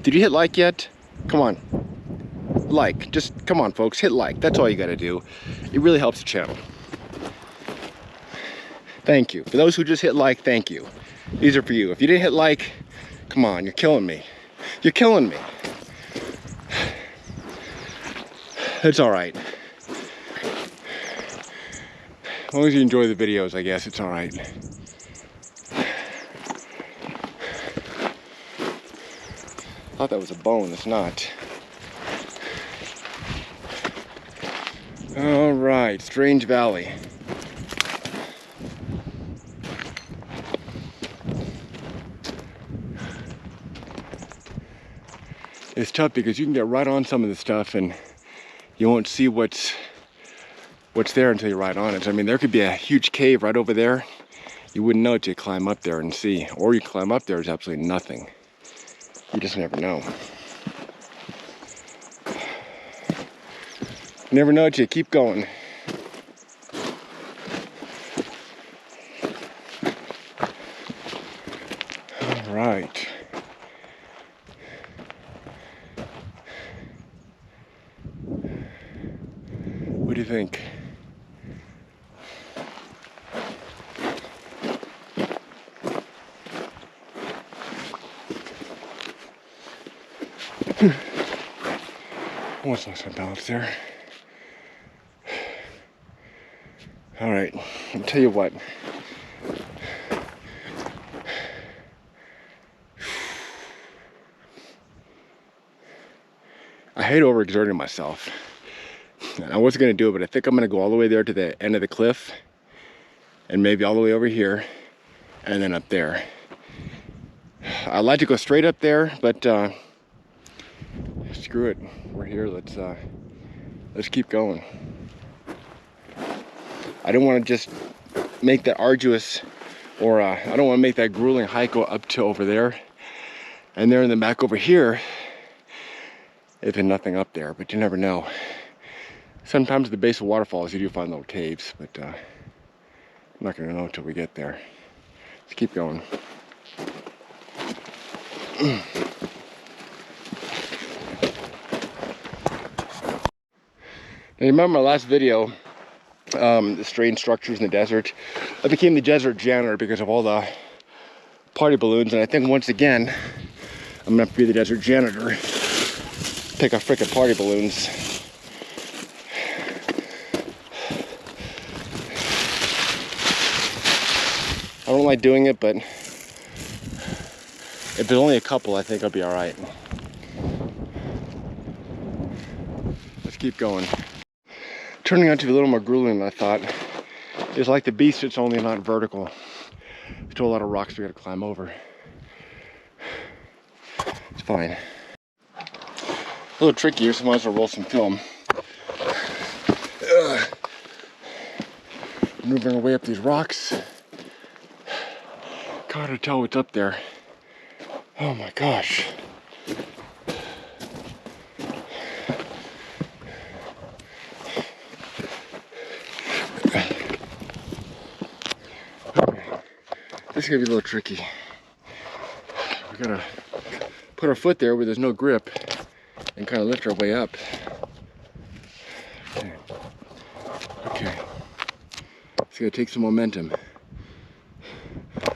Did you hit like yet? Come on, like, just come on folks, hit like, that's all you gotta do. It really helps the channel. Thank you. For those who just hit like, thank you. These are for you. If you didn't hit like, come on, you're killing me. You're killing me. It's all right. As long as you enjoy the videos, I guess it's all right. I thought that was a bone, it's not. All right, Strange Valley. It's tough because you can get right on some of the stuff and you won't see what's there until you're right on it. So, I mean, there could be a huge cave right over there. You wouldn't know until you climb up there and see. Or you climb up there, there's absolutely nothing. You just never know. You never know until you keep going. All right. What do you think? Almost lost my balance there. All right, I'll tell you what. I hate overexerting myself. I wasn't gonna do it, but I think I'm gonna go all the way there to the end of the cliff and maybe all the way over here and then up there. I'd like to go straight up there, but screw it. We're here, let's keep going. I don't want to just make that arduous, or I don't want to make that grueling hike go up to over there and there in the back over here if there's nothing up there, but you never know. Sometimes at the base of waterfalls you do find little caves, but I'm not going to know until we get there. Let's keep going. Now, you remember my last video, the strange structures in the desert? I became the desert janitor because of all the party balloons, and I think once again I'm gonna have to be the desert janitor. Pick up frickin' party balloons. I don't like doing it, but if there's only a couple, I think I'll be all right. Let's keep going. Turning out to be a little more grueling than I thought. It's like the beast, it's only not vertical. There's still a lot of rocks we gotta climb over. It's fine. A little trickier, so I might as well roll some film. Maneuvering our way up these rocks. Hard to tell what's up there. Oh my gosh. This is gonna be a little tricky. We gotta put our foot there where there's no grip and kind of lift our way up. Okay. Okay. It's gonna take some momentum.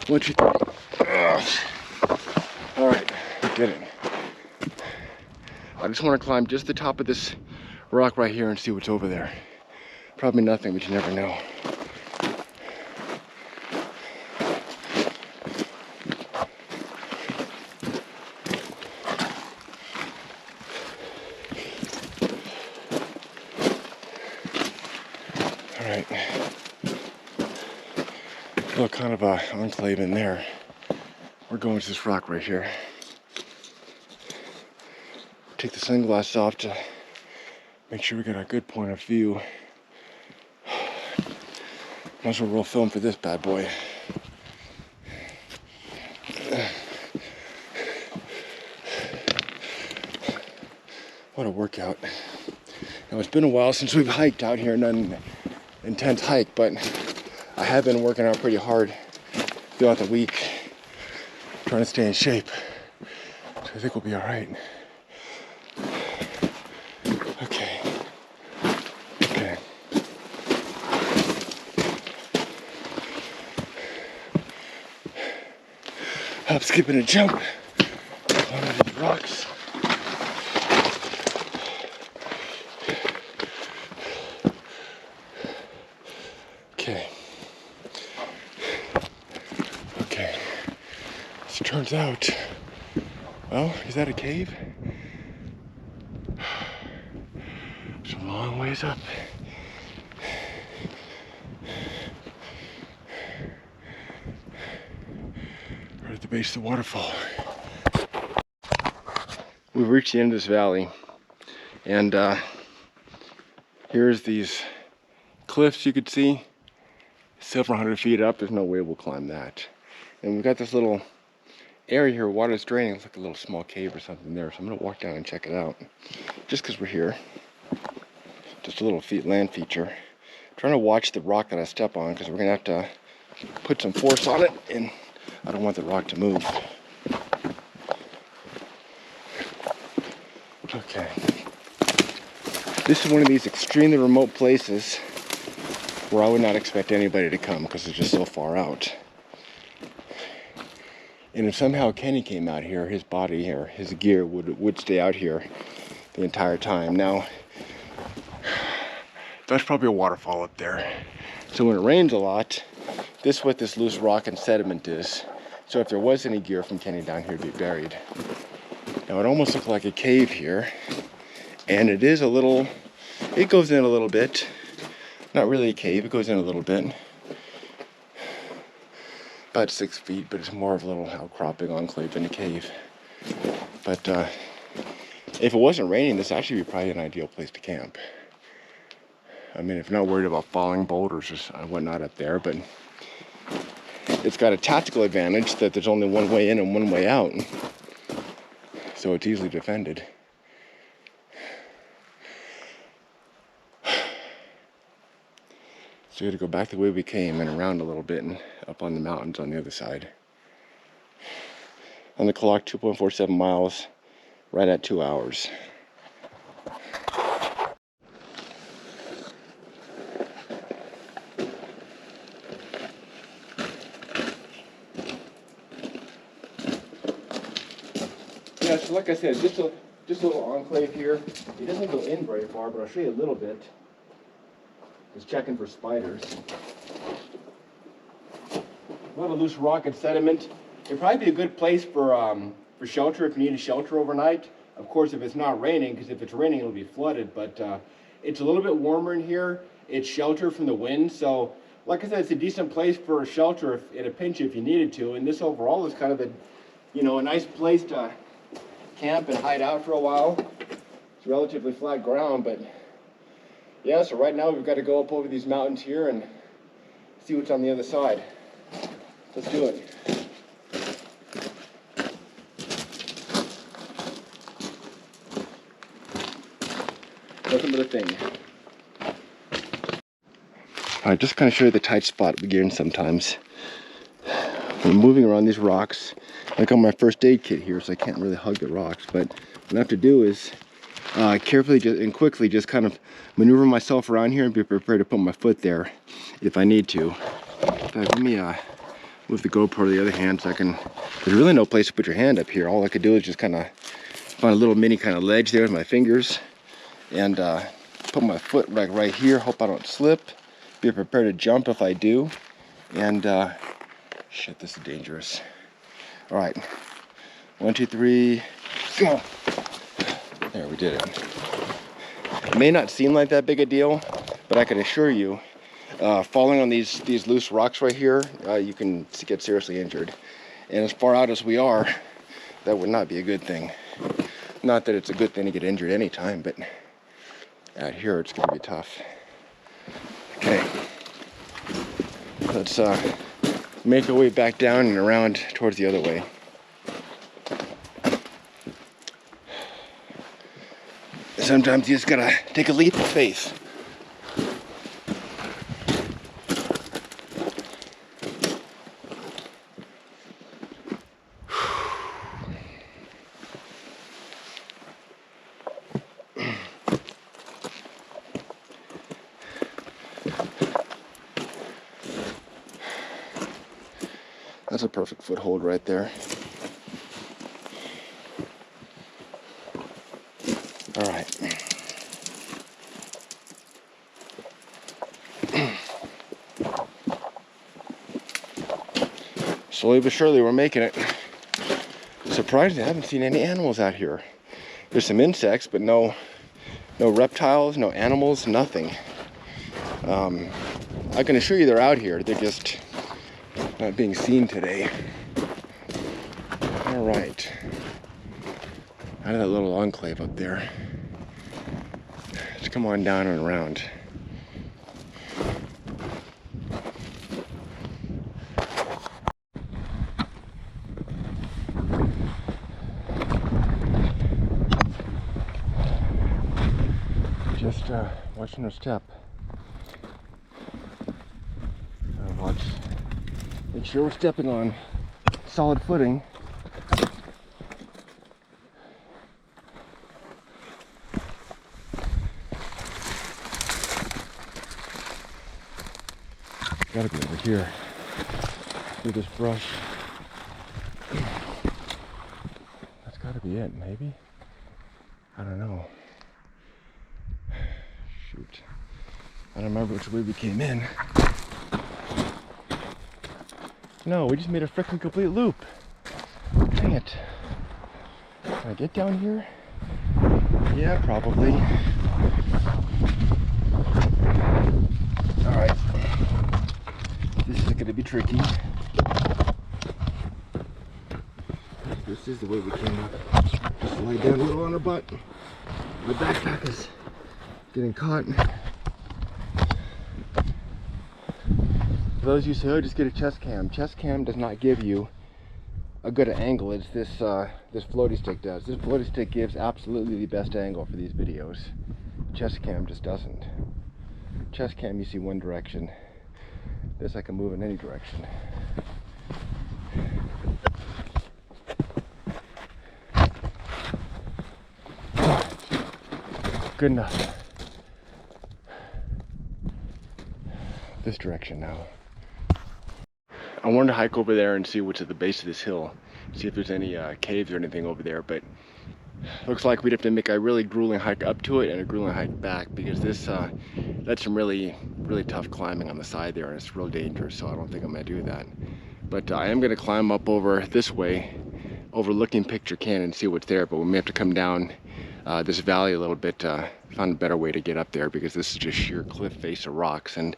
1, 2, 3. All right, we did it. I just want to climb just the top of this rock right here and see what's over there. Probably nothing, but you never know. All Alright. Look, kind of a enclave in there. We're going to this rock right here. Take the sunglasses off to make sure we get a good point of view. Might as well roll film for this bad boy. What a workout. Now, it's been a while since we've hiked out here, not an intense hike, but I have been working out pretty hard throughout the week, trying to stay in shape. So I think we'll be all right. Okay. Okay. I'm skipping a jump on these rocks. Okay. Okay. So it turns out, well, is that a cave? It's a long ways up. Right at the base of the waterfall. We've reached the end of this valley, and here's these cliffs you could see. Several hundred feet up, there's no way we'll climb that. And we've got this little area here, water's draining. It's like a little small cave or something there. So I'm gonna walk down and check it out. Just because we're here. Just a little land feature. I'm trying to watch the rock that I step on because we're gonna have to put some force on it, and I don't want the rock to move. Okay. This is one of these extremely remote places where I would not expect anybody to come because it's just so far out. And if somehow Kenny came out here, his body or his gear would stay out here the entire time. Now, that's probably a waterfall up there. So when it rains a lot, this is what this loose rock and sediment is. So if there was any gear from Kenny down here, it'd be buried. Now it almost looks like a cave here. And it is a little, it goes in a little bit. Not really a cave, it goes in a little bit. About 6 feet, but it's more of a little outcropping enclave than a cave. But if it wasn't raining, this actually would be probably an ideal place to camp. I mean, if you're not worried about falling boulders or whatnot up there, but it's got a tactical advantage that there's only one way in and one way out. So it's easily defended. So we got to go back the way we came and around a little bit and up on the mountains on the other side. On the clock, 2.47 miles, right at 2 hours. Yeah, so like I said, just a little enclave here. It doesn't go in very far, but I'll show you a little bit. Just checking for spiders. A lot of loose rock and sediment. It'd probably be a good place for shelter if you need a shelter overnight. Of course, if it's not raining, because if it's raining, it'll be flooded. But it's a little bit warmer in here. It's shelter from the wind. So, like I said, it's a decent place for a shelter if, in a pinch if you needed to. And this overall is kind of a, you know, a nice place to camp and hide out for a while. It's relatively flat ground, but yeah, so right now we've got to go up over these mountains here and see what's on the other side. Let's do it. Welcome to the thing. Alright, just kind of show you the tight spot we get in sometimes. When moving around these rocks, I got my first aid kit here, so I can't really hug the rocks, but what I have to do is carefully and quickly just kind of maneuver myself around here and be prepared to put my foot there if I need to. In fact, let me move the GoPro to the other hand so I can, there's really no place to put your hand up here. All I could do is just kind of find a little mini kind of ledge there with my fingers and put my foot like right here, hope I don't slip, be prepared to jump if I do, and shit, this is dangerous. All right, 1, 2, 3, go. There, we did it. It may not seem like that big a deal, but I can assure you, falling on these loose rocks right here, you can get seriously injured. And as far out as we are, that would not be a good thing. Not that it's a good thing to get injured anytime, but out here it's going to be tough. Okay, let's make our way back down and around towards the other way. Sometimes you just gotta take a leap of faith. That's a perfect foothold right there. All right. Slowly but surely we're making it. Surprisingly, I haven't seen any animals out here. There's some insects, but no reptiles, no animals, nothing. I can assure you they're out here. They're just not being seen today. All right. Out of that little enclave up there. Let's come on down and around. Just watching her step. Watch. Make sure we're stepping on solid footing. Gotta be over here through this brush. That's gotta be it, maybe? I don't know. Shoot. I don't remember which way we came in. No, we just made a frickin' complete loop. Dang it. Can I get down here? Yeah, probably. Alright. This is gonna be tricky. This is the way we came up. Just lay down a little on our butt. My backpack is getting caught. For those of you who say, oh, just get a chest cam. Chest cam does not give you a good angle. It's this floaty stick does. This floaty stick gives absolutely the best angle for these videos. Chest cam just doesn't. Chest cam you see one direction. This I can move in any direction. Good enough. This direction now. I wanted to hike over there and see what's at the base of this hill. See if there's any caves or anything over there, but looks like we'd have to make a really grueling hike up to it and a grueling hike back, because this that's some really tough climbing on the side there, and it's real dangerous, so I don't think I'm gonna do that. But I am gonna climb up over this way, overlooking Picture Canyon, and see what's there, but we may have to come down this valley a little bit, find a better way to get up there, because this is just sheer cliff face of rocks, and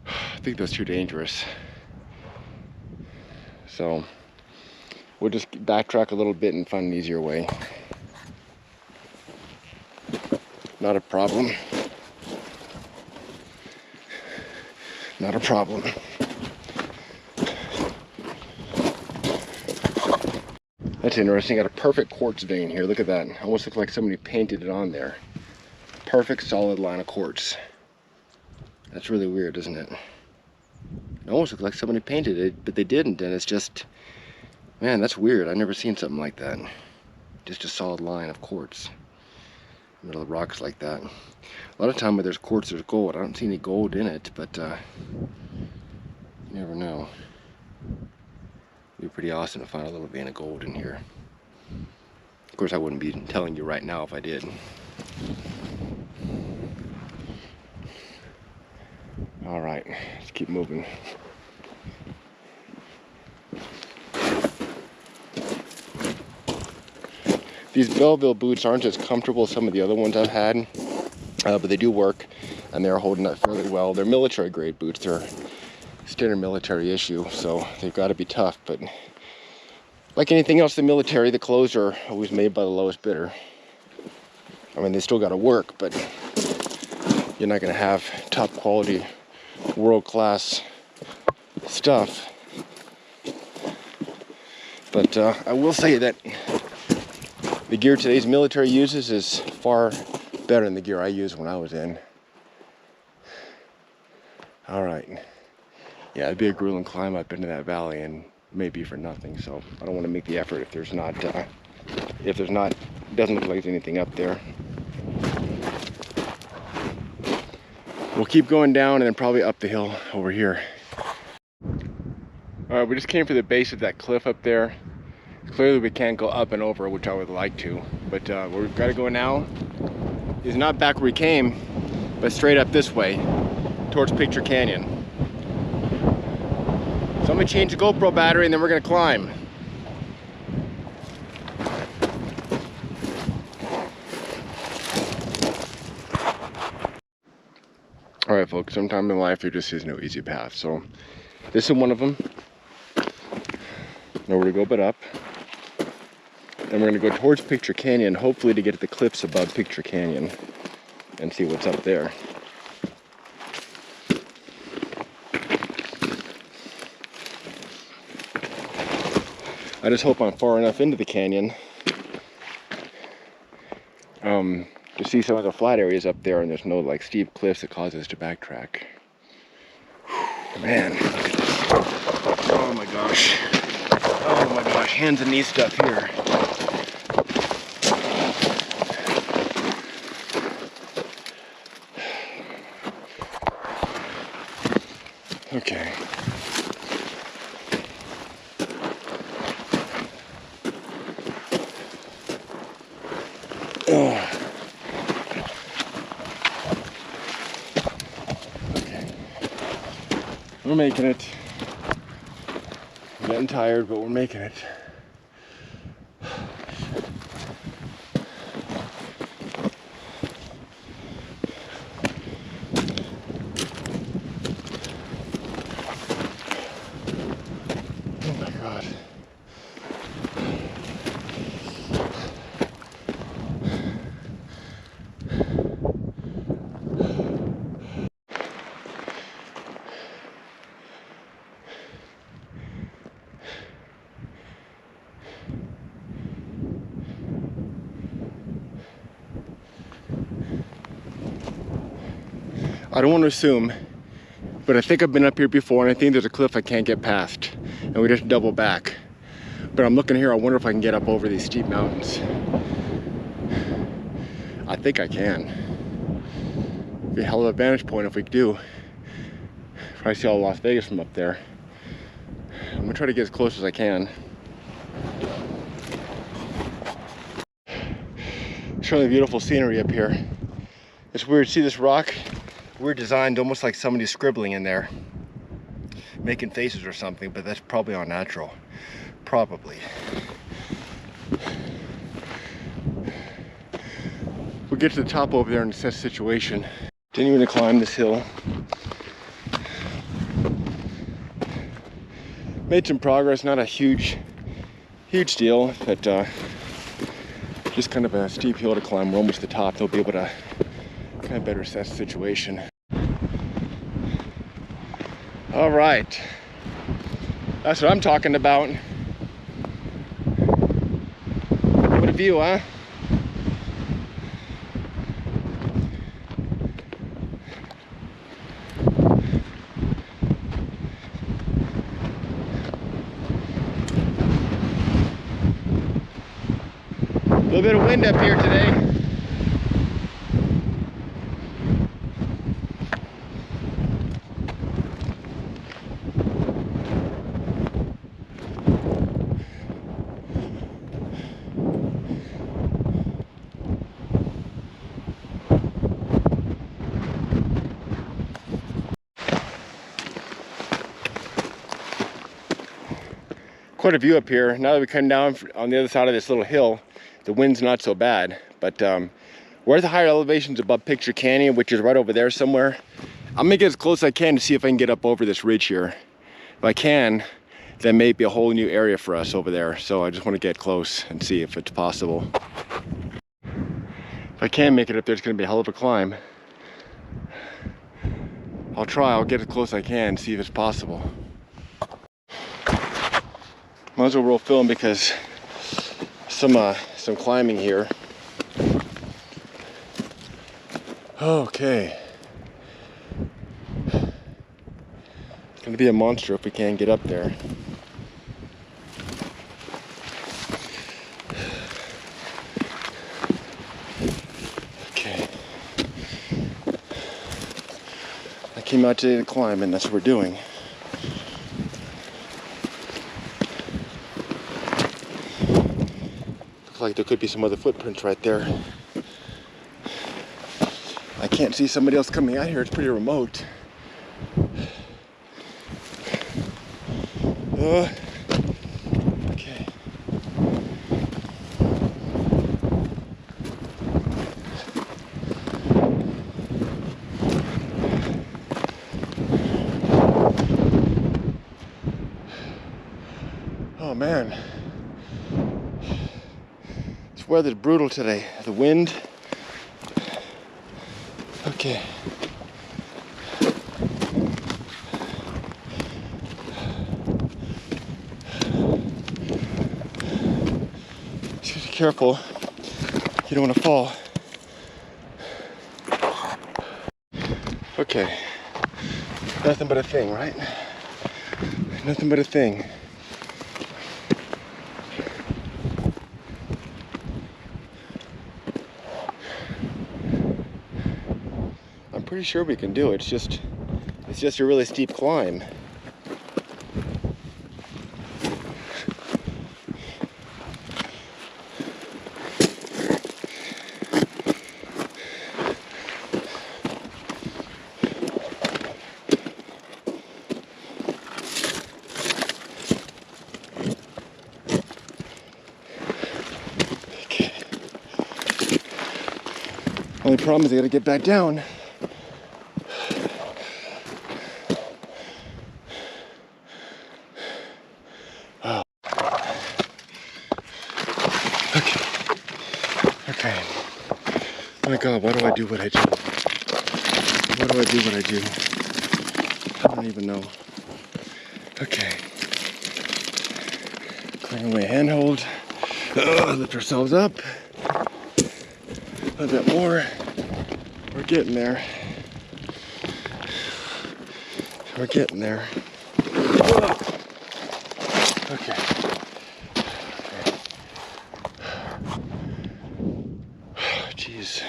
I think that's too dangerous. So we'll just backtrack a little bit and find an easier way. Not a problem. Not a problem. That's interesting. Got a perfect quartz vein here. Look at that. Almost looks like somebody painted it on there. Perfect solid line of quartz. That's really weird, isn't it? It almost looks like somebody painted it, but they didn't, and it's just, man, that's weird. I've never seen something like that. Just a solid line of quartz. Middle of rocks like that. A lot of time when there's quartz, there's gold. I don't see any gold in it, but you never know. It'd be pretty awesome to find a little vein of gold in here. Of course, I wouldn't be telling you right now if I did. All right, let's keep moving. These Belleville boots aren't as comfortable as some of the other ones I've had. but they do work, and they're holding up fairly well. They're military grade boots. They're standard military issue, so they've got to be tough. But like anything else in the military, the clothes are always made by the lowest bidder. I mean, they still got to work, but you're not going to have top quality, world-class stuff. But I will say that the gear today's military uses is far better than the gear I used when I was in. All right. Yeah, it'd be a grueling climb up into that valley, and maybe for nothing. So I don't want to make the effort if there's not, doesn't look like there's anything up there. We'll keep going down and then probably up the hill over here. All right, we just came for the base of that cliff up there. Clearly we can't go up and over, which I would like to, but where we've got to go now is not back where we came, but straight up this way towards Picture Canyon. So I'm gonna change the GoPro battery and then we're gonna climb. All right, folks, sometime in life there just is no easy path. So this is one of them. Nowhere to go but up. Then we're gonna go towards Picture Canyon, hopefully to get to the cliffs above Picture Canyon and see what's up there. I just hope I'm far enough into the canyon to see some of the flat areas up there and there's no like steep cliffs that cause us to backtrack. Whew, man, look at this. Oh my gosh. Oh my gosh, hands and knees stuff here. Okay. Oh. Okay. We're making it. I'm getting tired, but we're making it. Oh my God. I don't want to assume, but I think I've been up here before and I think there's a cliff I can't get past and we just double back. But I'm looking here, I wonder if I can get up over these steep mountains. I think I can. It'd be a hell of a vantage point if we do. Probably see all Las Vegas from up there. I'm gonna try to get as close as I can. It's really beautiful scenery up here. It's weird, see this rock? Weird designed, almost like somebody's scribbling in there, making faces or something, but that's probably all natural. Probably. We'll get to the top over there and assess the situation. Continuing to climb this hill. Made some progress, not a huge deal, but just kind of a steep hill to climb. We're almost at the top. They'll be able to kind of better assess the situation. All right, that's what I'm talking about. What a view, huh? A little bit of wind up here today. Quite a view up here. Now that we come down on the other side of this little hill, the wind's not so bad, but We're at the higher elevations above Picture Canyon, which is right over there somewhere. I'm gonna get as close as I can to see if I can get up over this ridge here. If I can, then maybe a whole new area for us over there. So I just want to get close and see if it's possible. If I can make it up there, it's gonna be a hell of a climb. I'll try, I'll get as close as I can, see if it's possible. Might as well roll film because some climbing here. Okay. It's gonna be a monster if we can't get up there. Okay. I came out today to climb, and that's what we're doing. Looks like there could be some other footprints right there. I can't see somebody else coming out here, it's pretty remote. Okay. Oh man. This weather's brutal today. The wind. Okay. Just be careful. You don't want to fall. Okay. Nothing but a thing, right? Nothing but a thing. I'm pretty sure we can do it. It's just a really steep climb. Okay. Only problem is I gotta get back down. Okay. Oh my God, why do I do what I do? Why do I do what I do? I don't even know. Okay. Clearing away a handhold. Lift ourselves up. A bit more. We're getting there. We're getting there. Okay. Jeez,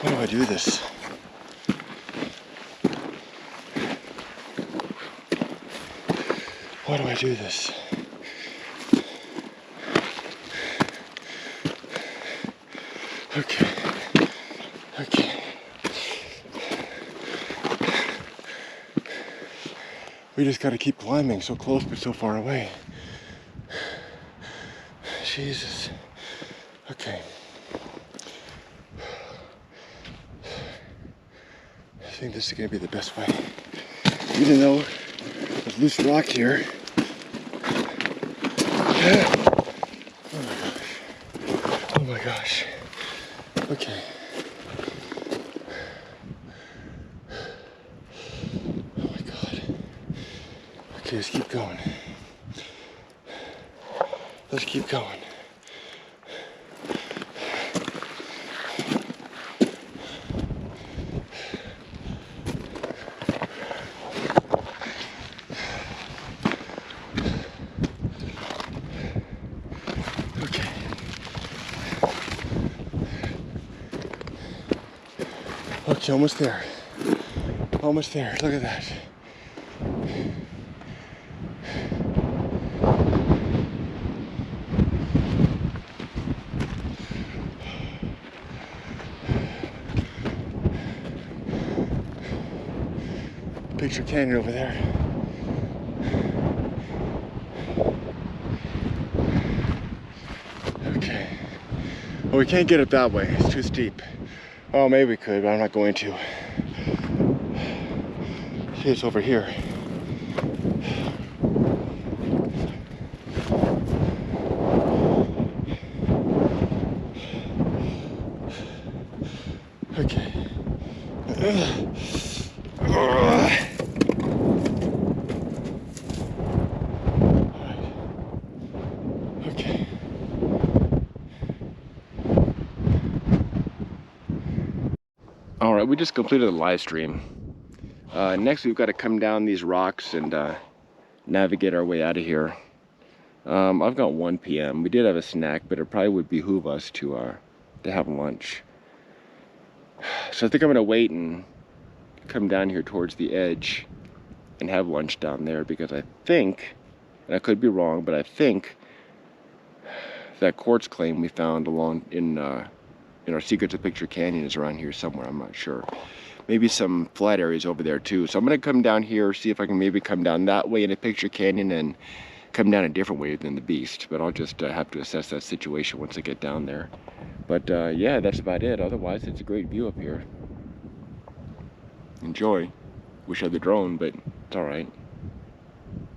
why do I do this? Why do I do this? Okay, okay. We just gotta keep climbing, so close but so far away. Jesus. Okay. I think this is going to be the best way. Even though there's loose rock here. Oh my gosh. Okay. Oh my God. Okay, let's keep going. Let's keep going. Okay, almost there. Almost there. Look at that. Picture Canyon over there. Okay. Oh, we can't get it that way. It's too steep. Oh, maybe we could, but I'm not going to. See, it's over here. Okay. Okay. All right, we just completed the live stream. Next, we've got to come down these rocks and navigate our way out of here. I've got 1 p.m. We did have a snack, but it probably would behoove us to have lunch. So I think I'm gonna wait and come down here towards the edge and have lunch down there, because I think, and I could be wrong, but I think that quartz claim we found along in our Secrets of Picture Canyon is around here somewhere. I'm not sure. Maybe some flat areas over there too. So I'm gonna come down here, see if I can maybe come down that way into Picture Canyon and come down a different way than the Beast. But I'll just have to assess that situation once I get down there. But yeah, that's about it. Otherwise, it's a great view up here. Enjoy. Wish I had the drone, but it's all right.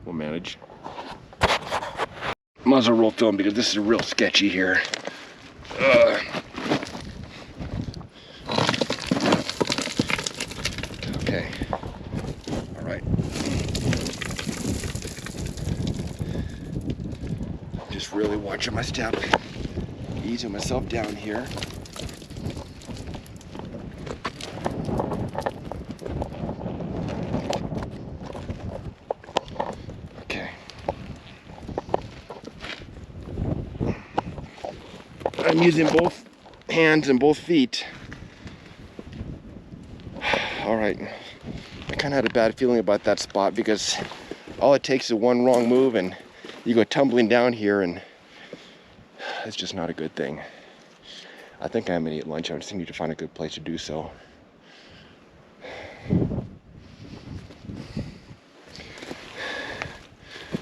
We'll manage. Might as well roll film because this is real sketchy here. Okay. All right. Just really watching my step. Easing myself down here. Okay. I'm using both hands and both feet. All right. I kind of had a bad feeling about that spot because all it takes is one wrong move and you go tumbling down here, and it's just not a good thing. I think I'm gonna eat lunch. I just need to find a good place to do so.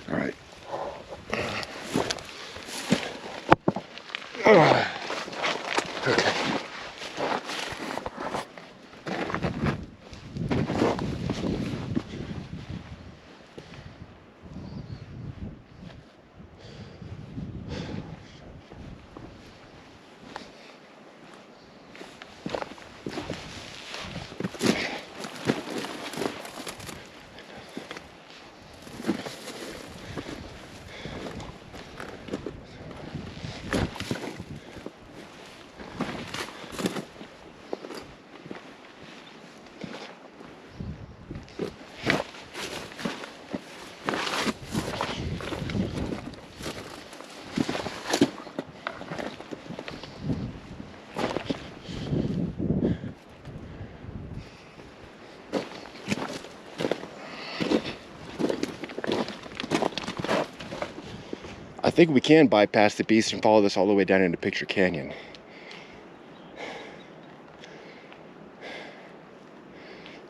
All right. Okay. I think we can bypass the Beast and follow this all the way down into Picture Canyon.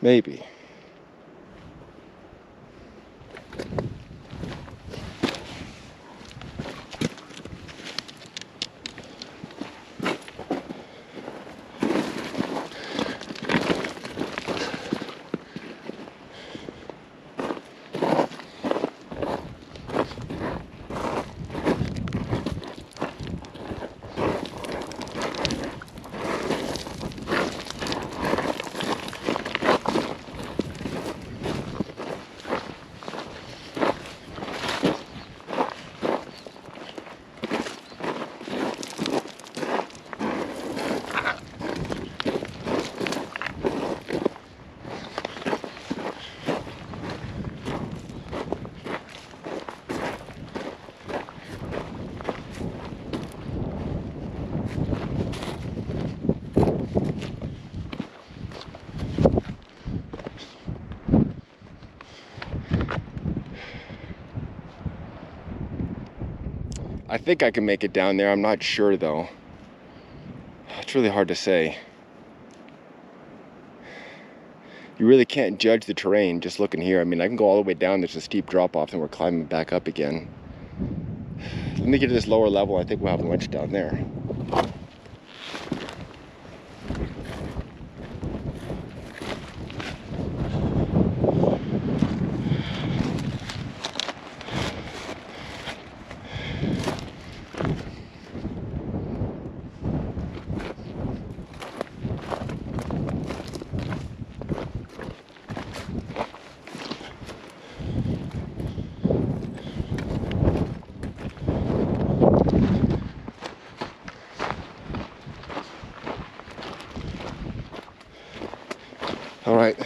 Maybe. I think I can make it down there. I'm not sure though. It's really hard to say. You really can't judge the terrain just looking here. I mean, I can go all the way down. There's a steep drop off and we're climbing back up again. Let me get to this lower level. I think we'll have lunch down there. All right,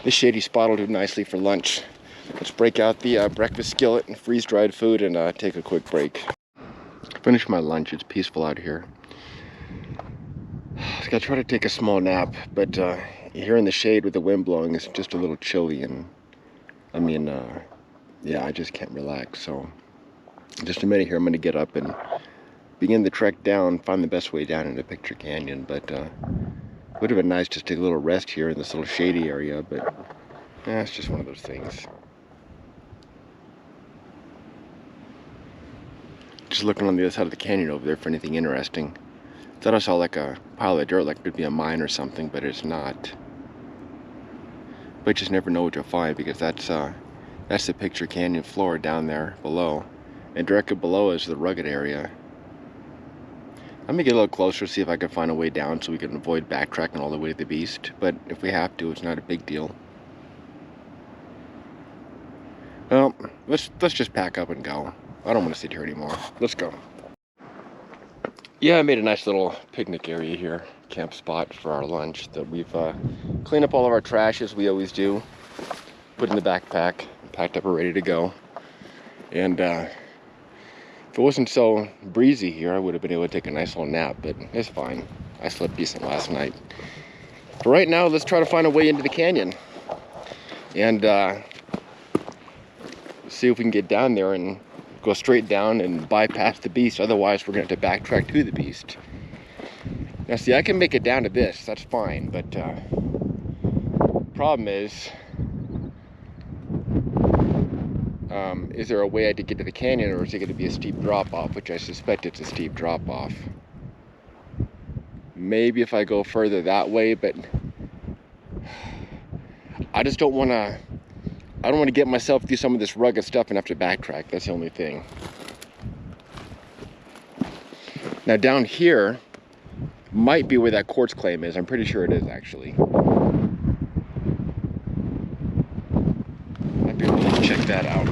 this shady spot will do nicely for lunch. Let's break out the breakfast skillet and freeze-dried food and take a quick break. Finished my lunch. It's peaceful out here. I was gonna try to take a small nap, but here in the shade with the wind blowing, it's just a little chilly, and I mean, yeah, I just can't relax. So, in just a minute here, I'm gonna get up and begin the trek down, find the best way down into Picture Canyon. But would have been nice just to take a little rest here in this little shady area, but it's just one of those things. Just looking on the other side of the canyon over there for anything interesting. Thought I saw like a pile of dirt, like it could be a mine or something, but it's not. But you just never know what you'll find, because that's the Picture Canyon floor down there below, and directly below is the rugged area. I'm gonna get a little closer, see if I can find a way down so we can avoid backtracking all the way to the beast. But if we have to, it's not a big deal. Well, let's just pack up and go. I don't want to sit here anymore. Let's go. Yeah, I made a nice little picnic area here, camp spot for our lunch. That we've cleaned up all of our trash as we always do, put in the backpack, packed up and ready to go. And if it wasn't so breezy here, I would have been able to take a nice little nap, but it's fine. I slept decent last night. But right now, let's try to find a way into the canyon and see if we can get down there and go straight down and bypass the beast. Otherwise, we're gonna have to backtrack to the beast. Now, see, I can make it down to this. That's fine, but problem is there a way I could get to the canyon, or is it going to be a steep drop-off? Which I suspect it's a steep drop-off. Maybe if I go further that way, but I just don't want to. I don't want to get myself through some of this rugged stuff and have to backtrack. That's the only thing. Now down here might be where that quartz claim is. I'm pretty sure it is, actually. Might be able to check that out.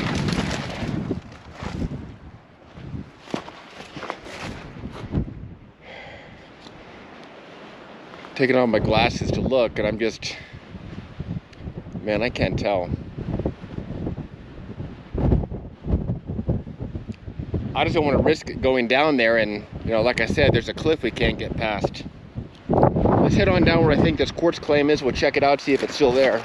Taking off my glasses to look, and I'm just, man, I can't tell. I just don't want to risk going down there, and like I said, there's a cliff we can't get past. Let's head on down where I think this quartz claim is. We'll check it out, see if it's still there.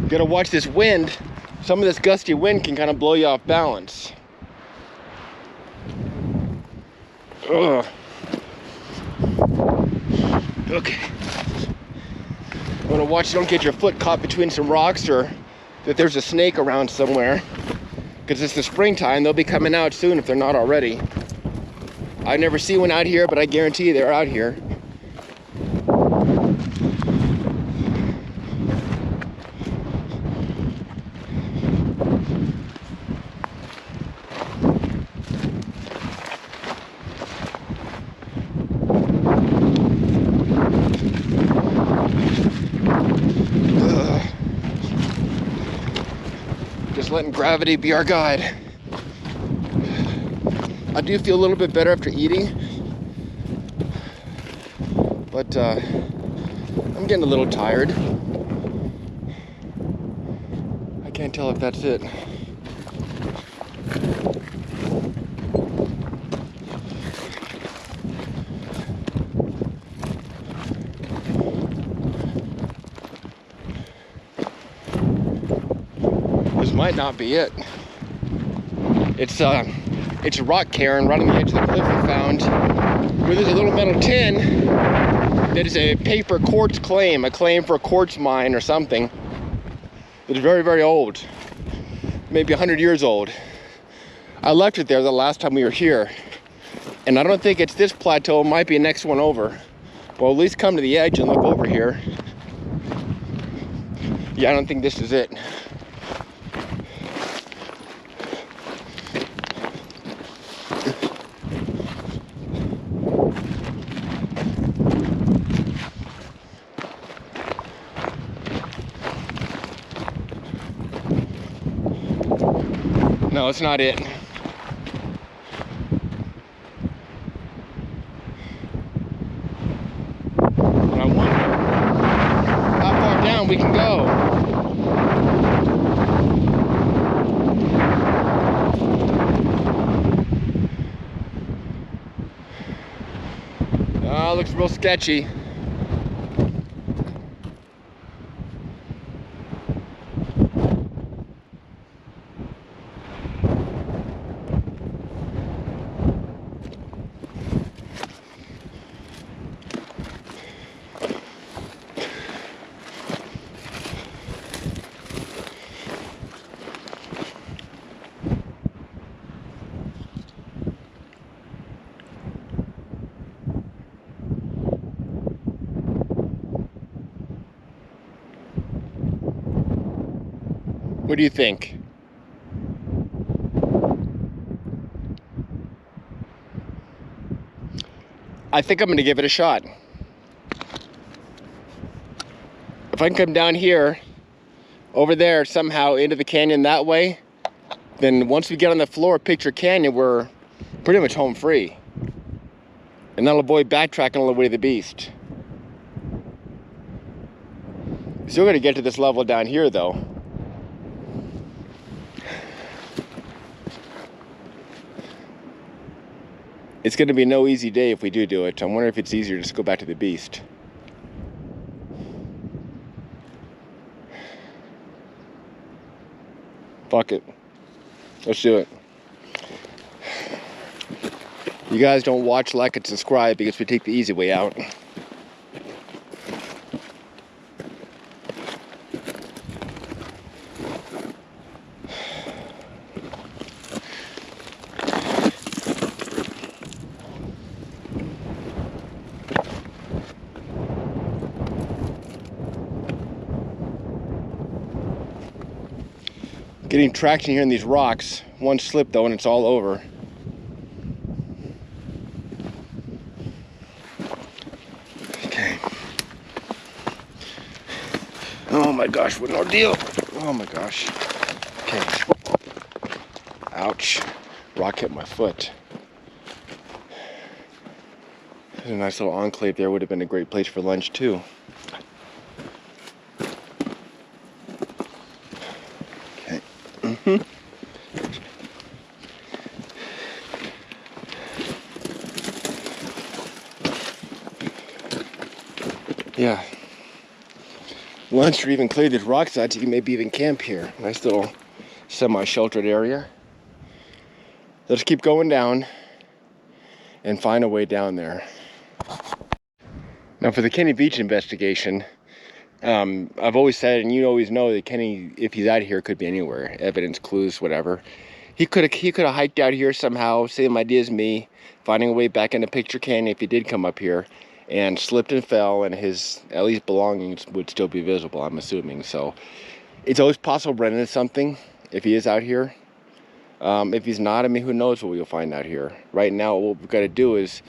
Gotta watch this wind. Some of this gusty wind can kind of blow you off balance. Ugh. Okay. You wanna watch you don't get your foot caught between some rocks, or that there's a snake around somewhere. Because it's the springtime, they'll be coming out soon if they're not already. I never see one out here, but I guarantee you they're out here. Just letting gravity be our guide. I do feel a little bit better after eating, but I'm getting a little tired. I can't tell if that's it. This might not be it. It's a rock cairn right on the edge of the cliff we found, where there's a little metal tin that is a paper quartz claim, a claim for a quartz mine or something. It's very, very old, maybe 100 years old. I left it there the last time we were here, and I don't think it's this plateau. It might be the next one over. Well, at least come to the edge and look over here. Yeah, I don't think this is it. No, it's not it. But I wonder how far down we can go. Oh, looks real sketchy. What do you think? I think I'm gonna give it a shot. If I can come down here, over there, somehow into the canyon that way, then once we get on the floor of Picture Canyon, we're pretty much home free. And that'll avoid backtracking all the way to the beast. Still gonna get to this level down here though. It's gonna be no easy day if we do it. I'm wondering if it's easier to just go back to the beast. Fuck it. Let's do it. You guys don't watch, like, and subscribe because we take the easy way out. Getting traction here in these rocks. One slip though and it's all over. Okay. Oh my gosh, what an ordeal. Oh my gosh. Okay. Ouch. Rock hit my foot. There's a nice little enclave there. Would have been a great place for lunch too. Yeah. Lunch or even clear these rock sides, you can maybe even camp here. Nice little semi-sheltered area. Let's keep going down and find a way down there. Now for the Kenny Veach investigation, I've always said, and you always know that Kenny, if he's out here, could be anywhere. Evidence, clues, whatever. He could have hiked out here somehow, same idea as me, finding a way back into Picture Canyon if he did come up here, and slipped and fell, and his, at least, belongings would still be visible, I'm assuming. So it's always possible Brendan is something, if he is out here. If he's not, I mean, who knows what we'll find out here. Right now, what we've got to do is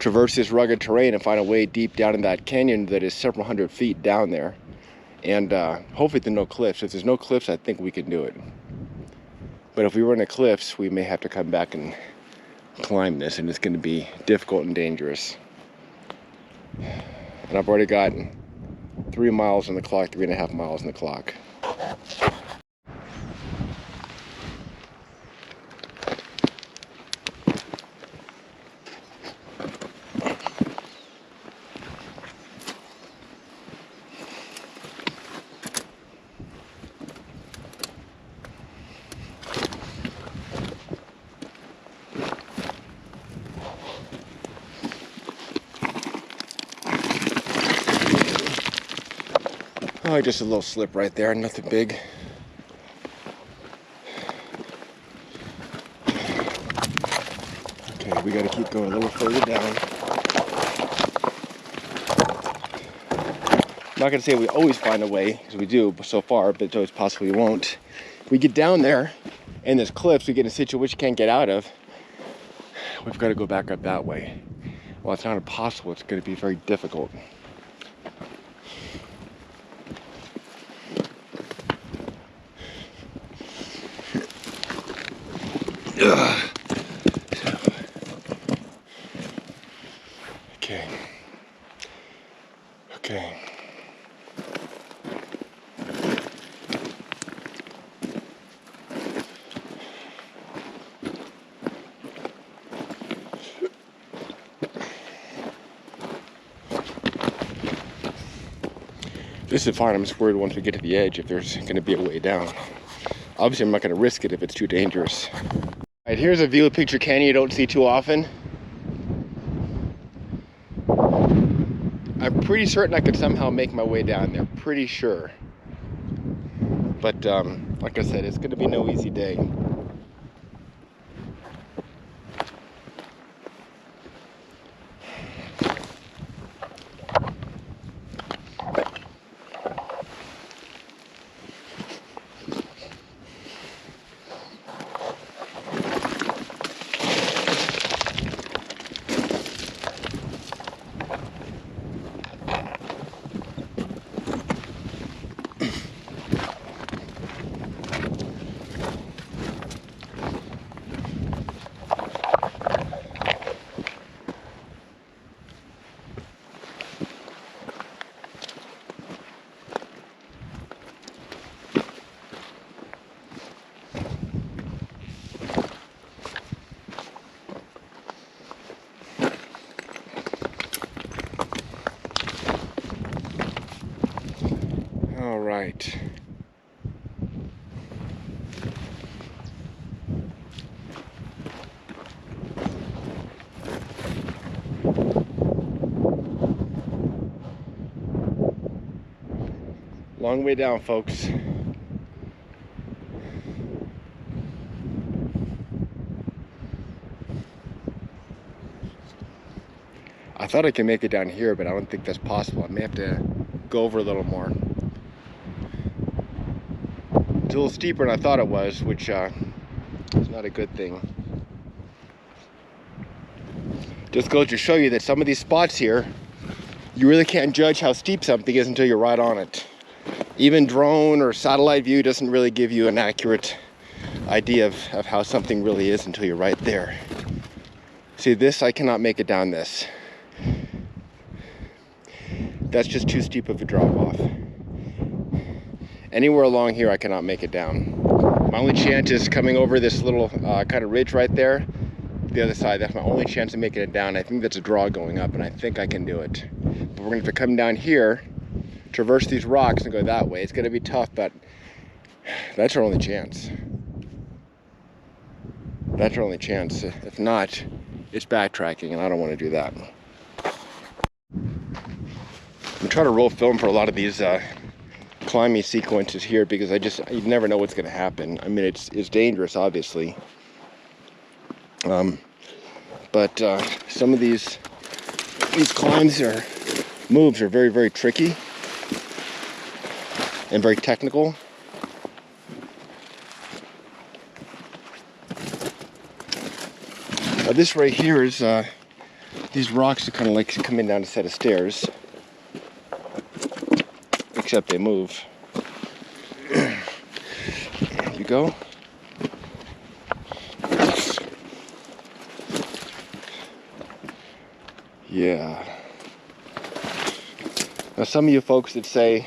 traverse this rugged terrain and find a way deep down in that canyon that is several hundred feet down there. And hopefully there's no cliffs. If there's no cliffs, I think we can do it. But if we run into cliffs, we may have to come back and climb this, and it's going to be difficult and dangerous. And I've already got 3 miles on the clock, 3.5 miles on the clock. Oh, just a little slip right there, nothing big. Okay, we gotta keep going a little further down. I'm not gonna say we always find a way, because we do so far, but it's always possible we won't. We get down there, and there's cliffs, we get in a situation we can't get out of. We've got to go back up that way. Well, it's not impossible, it's gonna be very difficult. Ugh. Okay. Okay. This is fine. I'm just worried once we get to the edge if there's going to be a way down. Obviously, I'm not going to risk it if it's too dangerous. All right, here's a view of Picture Canyon you don't see too often. I'm pretty certain I could somehow make my way down there. Pretty sure. But like I said, it's going to be no easy day. All right. Long way down, folks. I thought I could make it down here, but I don't think that's possible. I may have to go over a little more. It's a little steeper than I thought it was, which is not a good thing. Just goes to show you that some of these spots here, you really can't judge how steep something is until you're right on it. Even drone or satellite view doesn't really give you an accurate idea of how something really is until you're right there. See this, I cannot make it down this. That's just too steep of a drop off. Anywhere along here I cannot make it down. My only chance is coming over this little kind of ridge right there. The other side, that's my only chance of making it down. I think that's a draw going up and I think I can do it. But we're gonna have to come down here, traverse these rocks and go that way. It's gonna be tough, but that's our only chance. That's our only chance. If not, it's backtracking and I don't want to do that. I'm trying to roll film for a lot of these climbing sequences here because you never know what's going to happen. I mean, it's dangerous, obviously. But some of these climbs or moves are very, very tricky and very technical. This right here is these rocks are kind of like coming down a set of stairs, except they move. There you go. Yeah. Now some of you folks that say,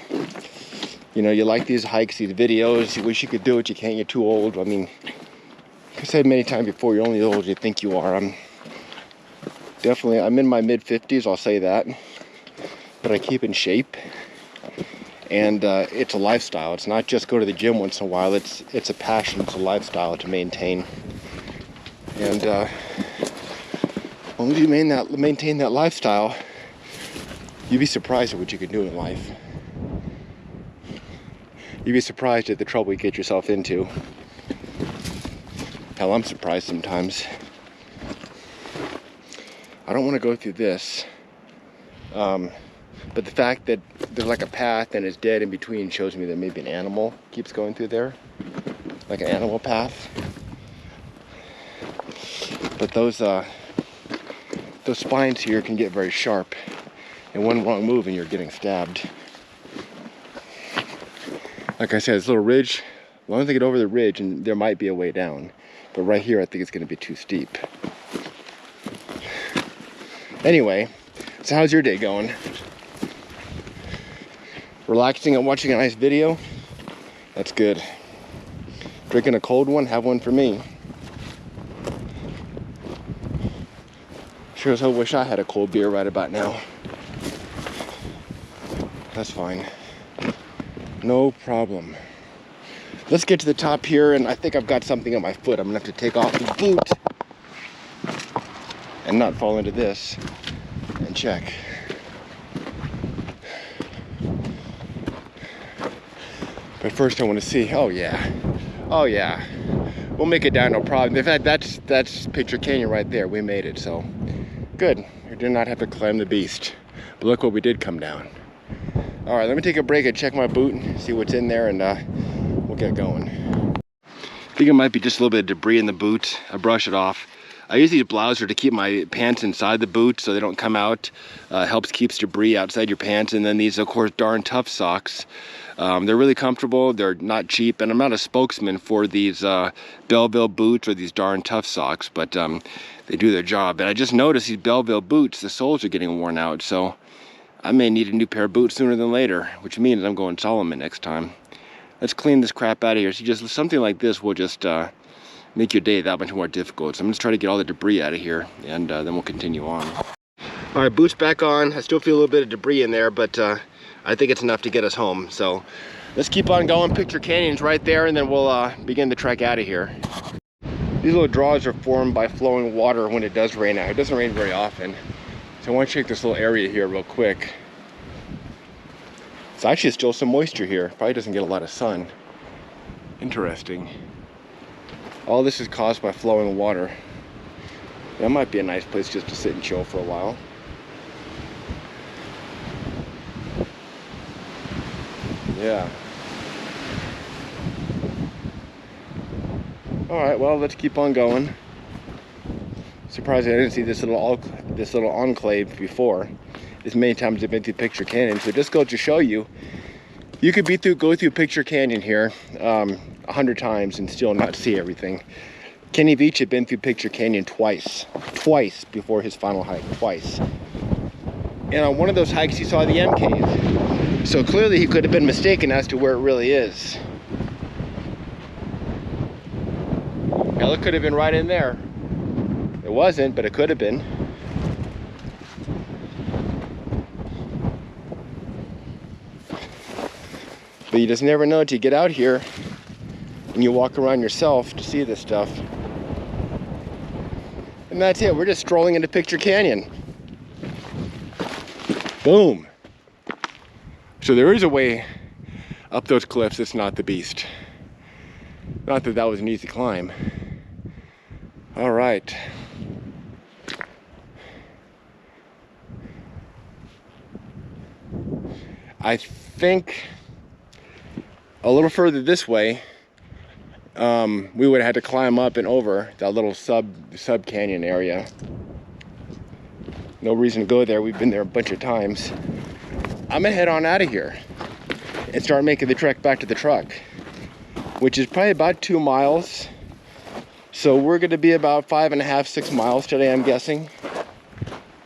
you know, you like these hikes, these videos, you wish you could do it, you can't, you're too old. I mean, like I said many times before, you're only as old as you think you are. I'm in my mid-50s, I'll say that. But I keep in shape. And it's a lifestyle. It's not just go to the gym once in a while. It's a passion, it's a lifestyle to maintain. And as long as you maintain that lifestyle, you'd be surprised at what you can do in life. You'd be surprised at the trouble you get yourself into. Hell, I'm surprised sometimes. I don't want to go through this. But the fact that there's like a path and it's dead in between shows me that maybe an animal keeps going through there. Like an animal path. But those spines here can get very sharp. And one wrong move and you're getting stabbed. Like I said, this little ridge, as long as I get over the ridge, and there might be a way down. But right here, I think it's gonna be too steep. Anyway, so how's your day going? Relaxing and watching a nice video? That's good. Drinking a cold one? Have one for me. Sure as hell wish I had a cold beer right about now. That's fine. No problem. Let's get to the top here, and I think I've got something on my foot. I'm gonna have to take off the boot and not fall into this and check. But first I want to see, oh yeah, we'll make it down, no problem. In fact, that's Picture Canyon right there. We made it, so good. We did not have to climb the beast. But look what we did come down. All right, let me take a break and check my boot and see what's in there, and we'll get going. I think it might be just a little bit of debris in the boot. I brush it off. I use these blouses to keep my pants inside the boot so they don't come out. Helps keeps debris outside your pants. And then these, of course, darn tough socks. They're really comfortable. They're not cheap. And I'm not a spokesman for these Belleville boots or these darn tough socks, but they do their job. And I just noticed these Belleville boots, the soles are getting worn out. So I may need a new pair of boots sooner than later, which means I'm going Solomon next time. Let's clean this crap out of here. So just something like this will just make your day that much more difficult. So I'm just trying to get all the debris out of here, and then we'll continue on. All right, boots back on. I still feel a little bit of debris in there, but I think it's enough to get us home. So let's keep on going. Picture Canyon's right there, and then we'll begin the trek out of here. These little draws are formed by flowing water when it does rain out. It doesn't rain very often. So I want to check this little area here real quick. It's actually still some moisture here. Probably doesn't get a lot of sun. Interesting. All this is caused by flowing water. That might be a nice place just to sit and chill for a while. Yeah. All right, well, let's keep on going. Surprised I didn't see this little enclave before. As many times I've been through Picture Canyon, so just go to show you, you could go through Picture Canyon here 100 times and still not see everything. Kenny Veach had been through Picture Canyon twice before his final hike, twice. And on one of those hikes he saw the M cave. So clearly he could have been mistaken as to where it really is. Hell, it could have been right in there. It wasn't, but it could have been. But you just never know until you get out here and you walk around yourself to see this stuff. And that's it. We're just strolling into Picture Canyon. Boom. So there is a way up those cliffs that's not the beast. Not that that was an easy climb. All right. I think a little further this way, we would have had to climb up and over that little sub canyon area. No reason to go there. We've been there a bunch of times. I'm gonna head on out of here and start making the trek back to the truck, which is probably about 2 miles. So we're gonna be about 5.5, 6 miles today, I'm guessing.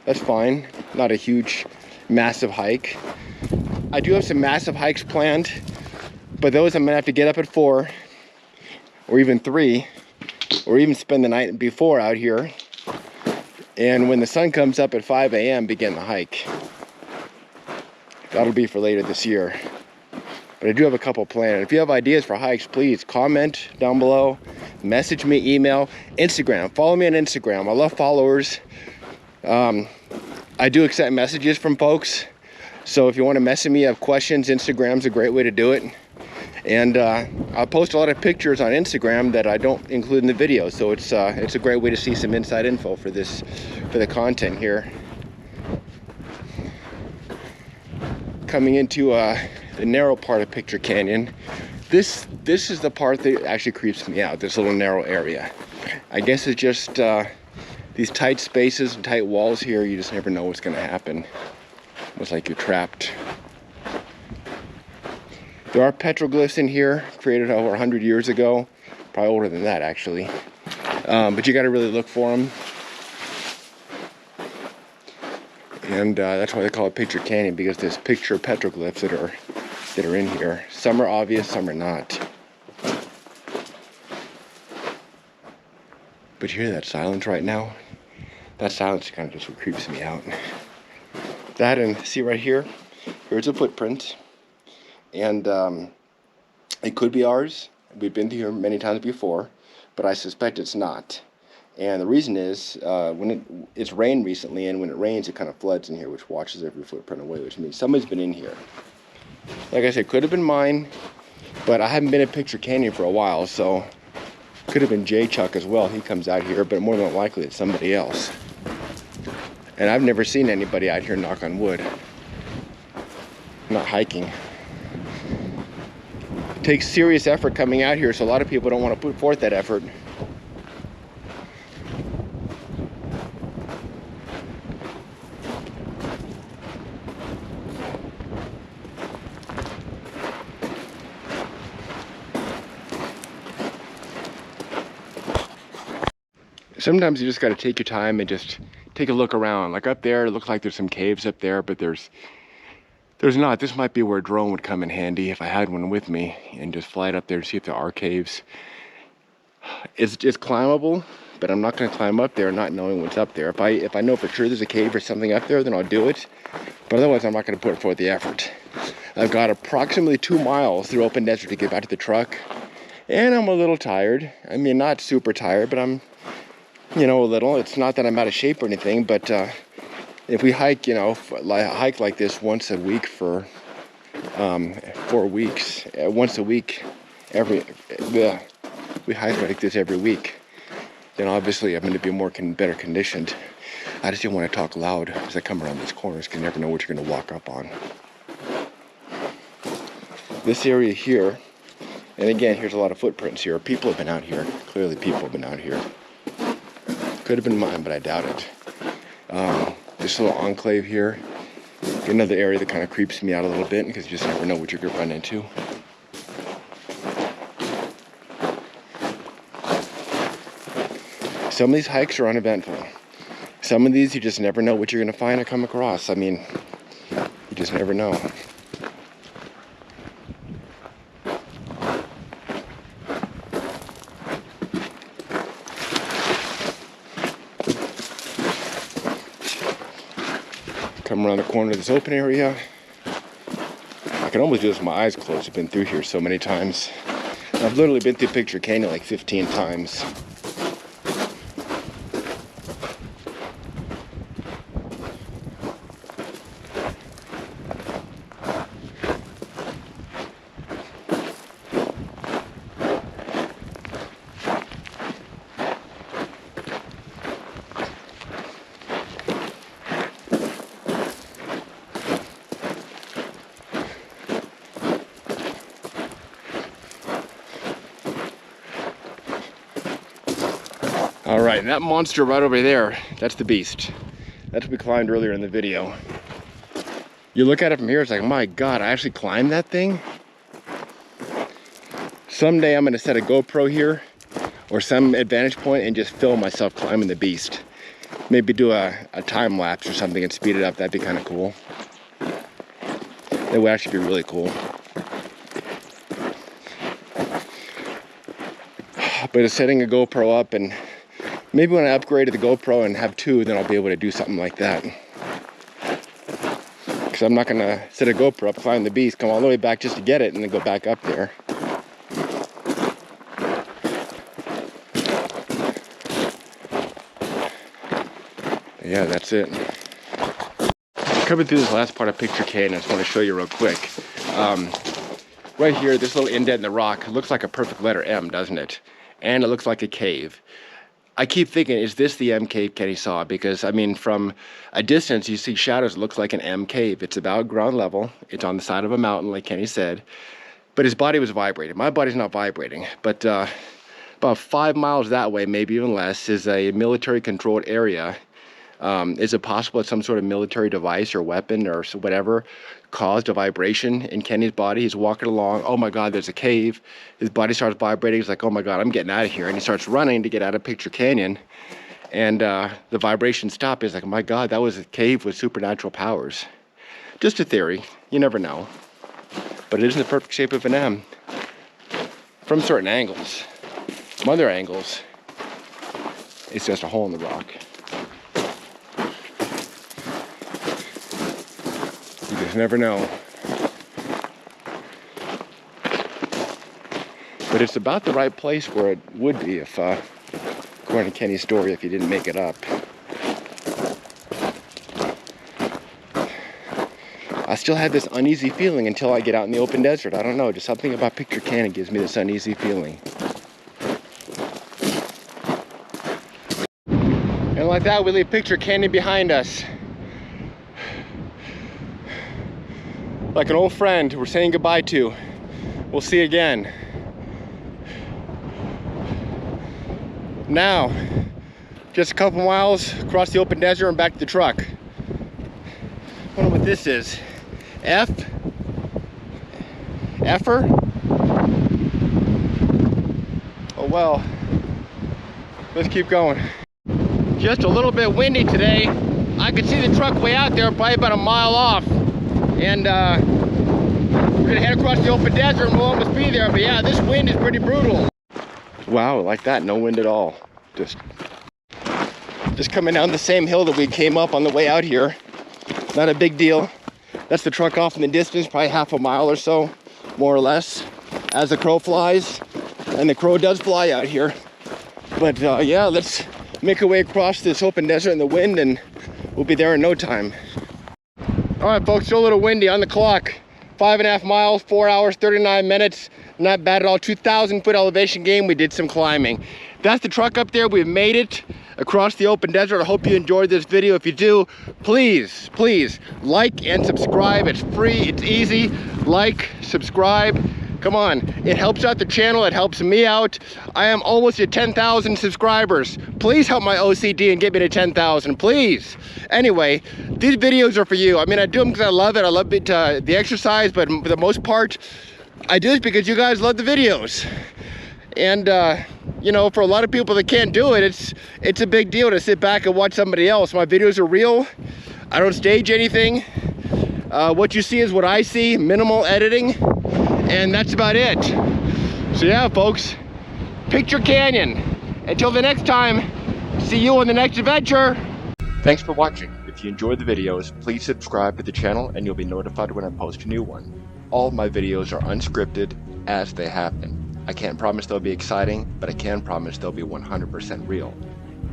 That's fine. Not a huge, massive hike. I do have some massive hikes planned, but those I'm gonna have to get up at 4 or even 3, or even spend the night before out here. And when the sun comes up at 5 a.m., begin the hike. That'll be for later this year. But I do have a couple planned. If you have ideas for hikes, please comment down below, message me, email, Instagram. Follow me on Instagram. I love followers. I do accept messages from folks. So if you want to message me, have questions, Instagram's a great way to do it. And I post a lot of pictures on Instagram that I don't include in the video. So it's a great way to see some inside info for the content here. Coming into the narrow part of Picture Canyon. This is the part that actually creeps me out, this little narrow area. I guess it's just these tight spaces and tight walls here, you just never know what's gonna happen. Almost like you're trapped. There are petroglyphs in here, created over 100 years ago. Probably older than that, actually. But you got to really look for them. And that's why they call it Picture Canyon, because there's picture petroglyphs that are in here. Some are obvious, some are not. But you hear that silence right now? That silence kind of just what creeps me out. That, and see right here, here's a footprint. And it could be ours. We've been through here many times before, but I suspect it's not. And the reason is, when it's rained recently, and when it rains, it kind of floods in here, which washes every footprint away, which means somebody's been in here. Like I said, could have been mine, but I haven't been in Picture Canyon for a while, so could have been Jay Chuck as well. He comes out here, but more than likely it's somebody else. And I've never seen anybody out here, knock on wood. Not hiking. It takes serious effort coming out here, so a lot of people don't want to put forth that effort. Sometimes you just got to take your time and just take a look around. Like up there, it looks like there's some caves up there, but there's not. This might be where a drone would come in handy if I had one with me, and just fly it up there to see if there are caves. It's climbable, but I'm not going to climb up there not knowing what's up there. If I know for sure there's a cave or something up there, then I'll do it. But otherwise, I'm not going to put forth the effort. I've got approximately 2 miles through open desert to get back to the truck, and I'm a little tired. I mean, not super tired, but I'm, you know, a little. It's not that I'm out of shape or anything, but if we hike, you know, hike like this once a week for 4 weeks, once a week, we hike like this every week, then obviously I'm going to be better conditioned. I just didn't want to talk loud as I come around these corners, because you never know what you're going to walk up on. This area here, and again, here's a lot of footprints here. People have been out here. Clearly people have been out here. Could have been mine, but I doubt it. This little enclave here, another area that kind of creeps me out a little bit, because you just never know what you're going to run into. Some of these hikes are uneventful. Some of these you just never know what you're going to find or come across. I mean, you just never know. Come around the corner of this open area. I can almost do this with my eyes closed. I've been through here so many times. I've literally been through Picture Canyon like 15 times. All right, and that monster right over there, that's the beast. That's what we climbed earlier in the video. You look at it from here, it's like, my God, I actually climbed that thing? Someday I'm gonna set a GoPro here or some advantage point and just film myself climbing the beast. Maybe do a time lapse or something and speed it up. That'd be kind of cool. That would actually be really cool. But setting a GoPro up, and maybe when I upgrade to the GoPro and have 2, then I'll be able to do something like that. Because I'm not gonna set a GoPro up, climb the beast, come all the way back just to get it, and then go back up there. Yeah, that's it. Coming through this last part of Picture Canyon, I just want to show you real quick. Right here, this little indent in the rock, it looks like a perfect letter M, doesn't it? And it looks like a cave. I keep thinking, is this the M cave Kenny saw? Because, I mean, from a distance, you see shadows. It looks like an M cave. It's about ground level. It's on the side of a mountain, like Kenny said. But his body was vibrating. My body's not vibrating. But about 5 miles that way, maybe even less, is a military-controlled area Is it possible that some sort of military device or weapon or whatever caused a vibration in Kenny's body? He's walking along. Oh my God, there's a cave. His body starts vibrating. He's like, oh my God, I'm getting out of here. And he starts running to get out of Picture Canyon. And the vibration stopped. He's like, my God, that was a cave with supernatural powers. Just a theory. You never know. But it is in the perfect shape of an M. From certain angles. From other angles, it's just a hole in the rock. You just never know. But it's about the right place where it would be if, according to Kenny's story, if he didn't make it up. I still have this uneasy feeling until I get out in the open desert. I don't know, just something about Picture Canyon gives me this uneasy feeling. And like that, we leave Picture Canyon behind us. Like an old friend we're saying goodbye to. We'll see you again. Now, just a couple miles across the open desert and back to the truck. I wonder what this is. Effer? Oh well. Let's keep going. Just a little bit windy today. I could see the truck way out there, probably about a mile off. And we're gonna head across the open desert and we'll almost be there. But yeah, this wind is pretty brutal. Wow, like that, no wind at all. Just coming down the same hill that we came up on the way out here. Not a big deal. That's the truck off in the distance, probably half a mile or so, more or less, as the crow flies. And the crow does fly out here. But yeah, let's make our way across this open desert in the wind and we'll be there in no time. All right, folks, still a little windy on the clock. 5.5 miles, 4 hours, 39 minutes. Not bad at all. 2,000 foot elevation gain. We did some climbing. That's the truck up there. We've made it across the open desert. I hope you enjoyed this video. If you do, please like and subscribe. It's free, it's easy. Like, subscribe. Come on, it helps out the channel, it helps me out. I am almost at 10,000 subscribers. Please help my OCD and get me to 10,000, please. Anyway, these videos are for you. I mean, I do them because I love it. I love it, the exercise, but for the most part, I do this because you guys love the videos. And you know, for a lot of people that can't do it, it's a big deal to sit back and watch somebody else. My videos are real. I don't stage anything. What you see is what I see, minimal editing. And that's about it. So yeah, folks, Picture Canyon. Until the next time, see you on the next adventure. Thanks for watching. If you enjoyed the videos, please subscribe to the channel and you'll be notified when I post a new one. All of my videos are unscripted as they happen. I can't promise they'll be exciting, but I can promise they'll be 100% real.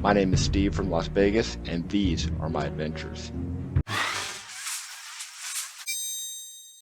My name is Steve from Las Vegas, and these are my adventures.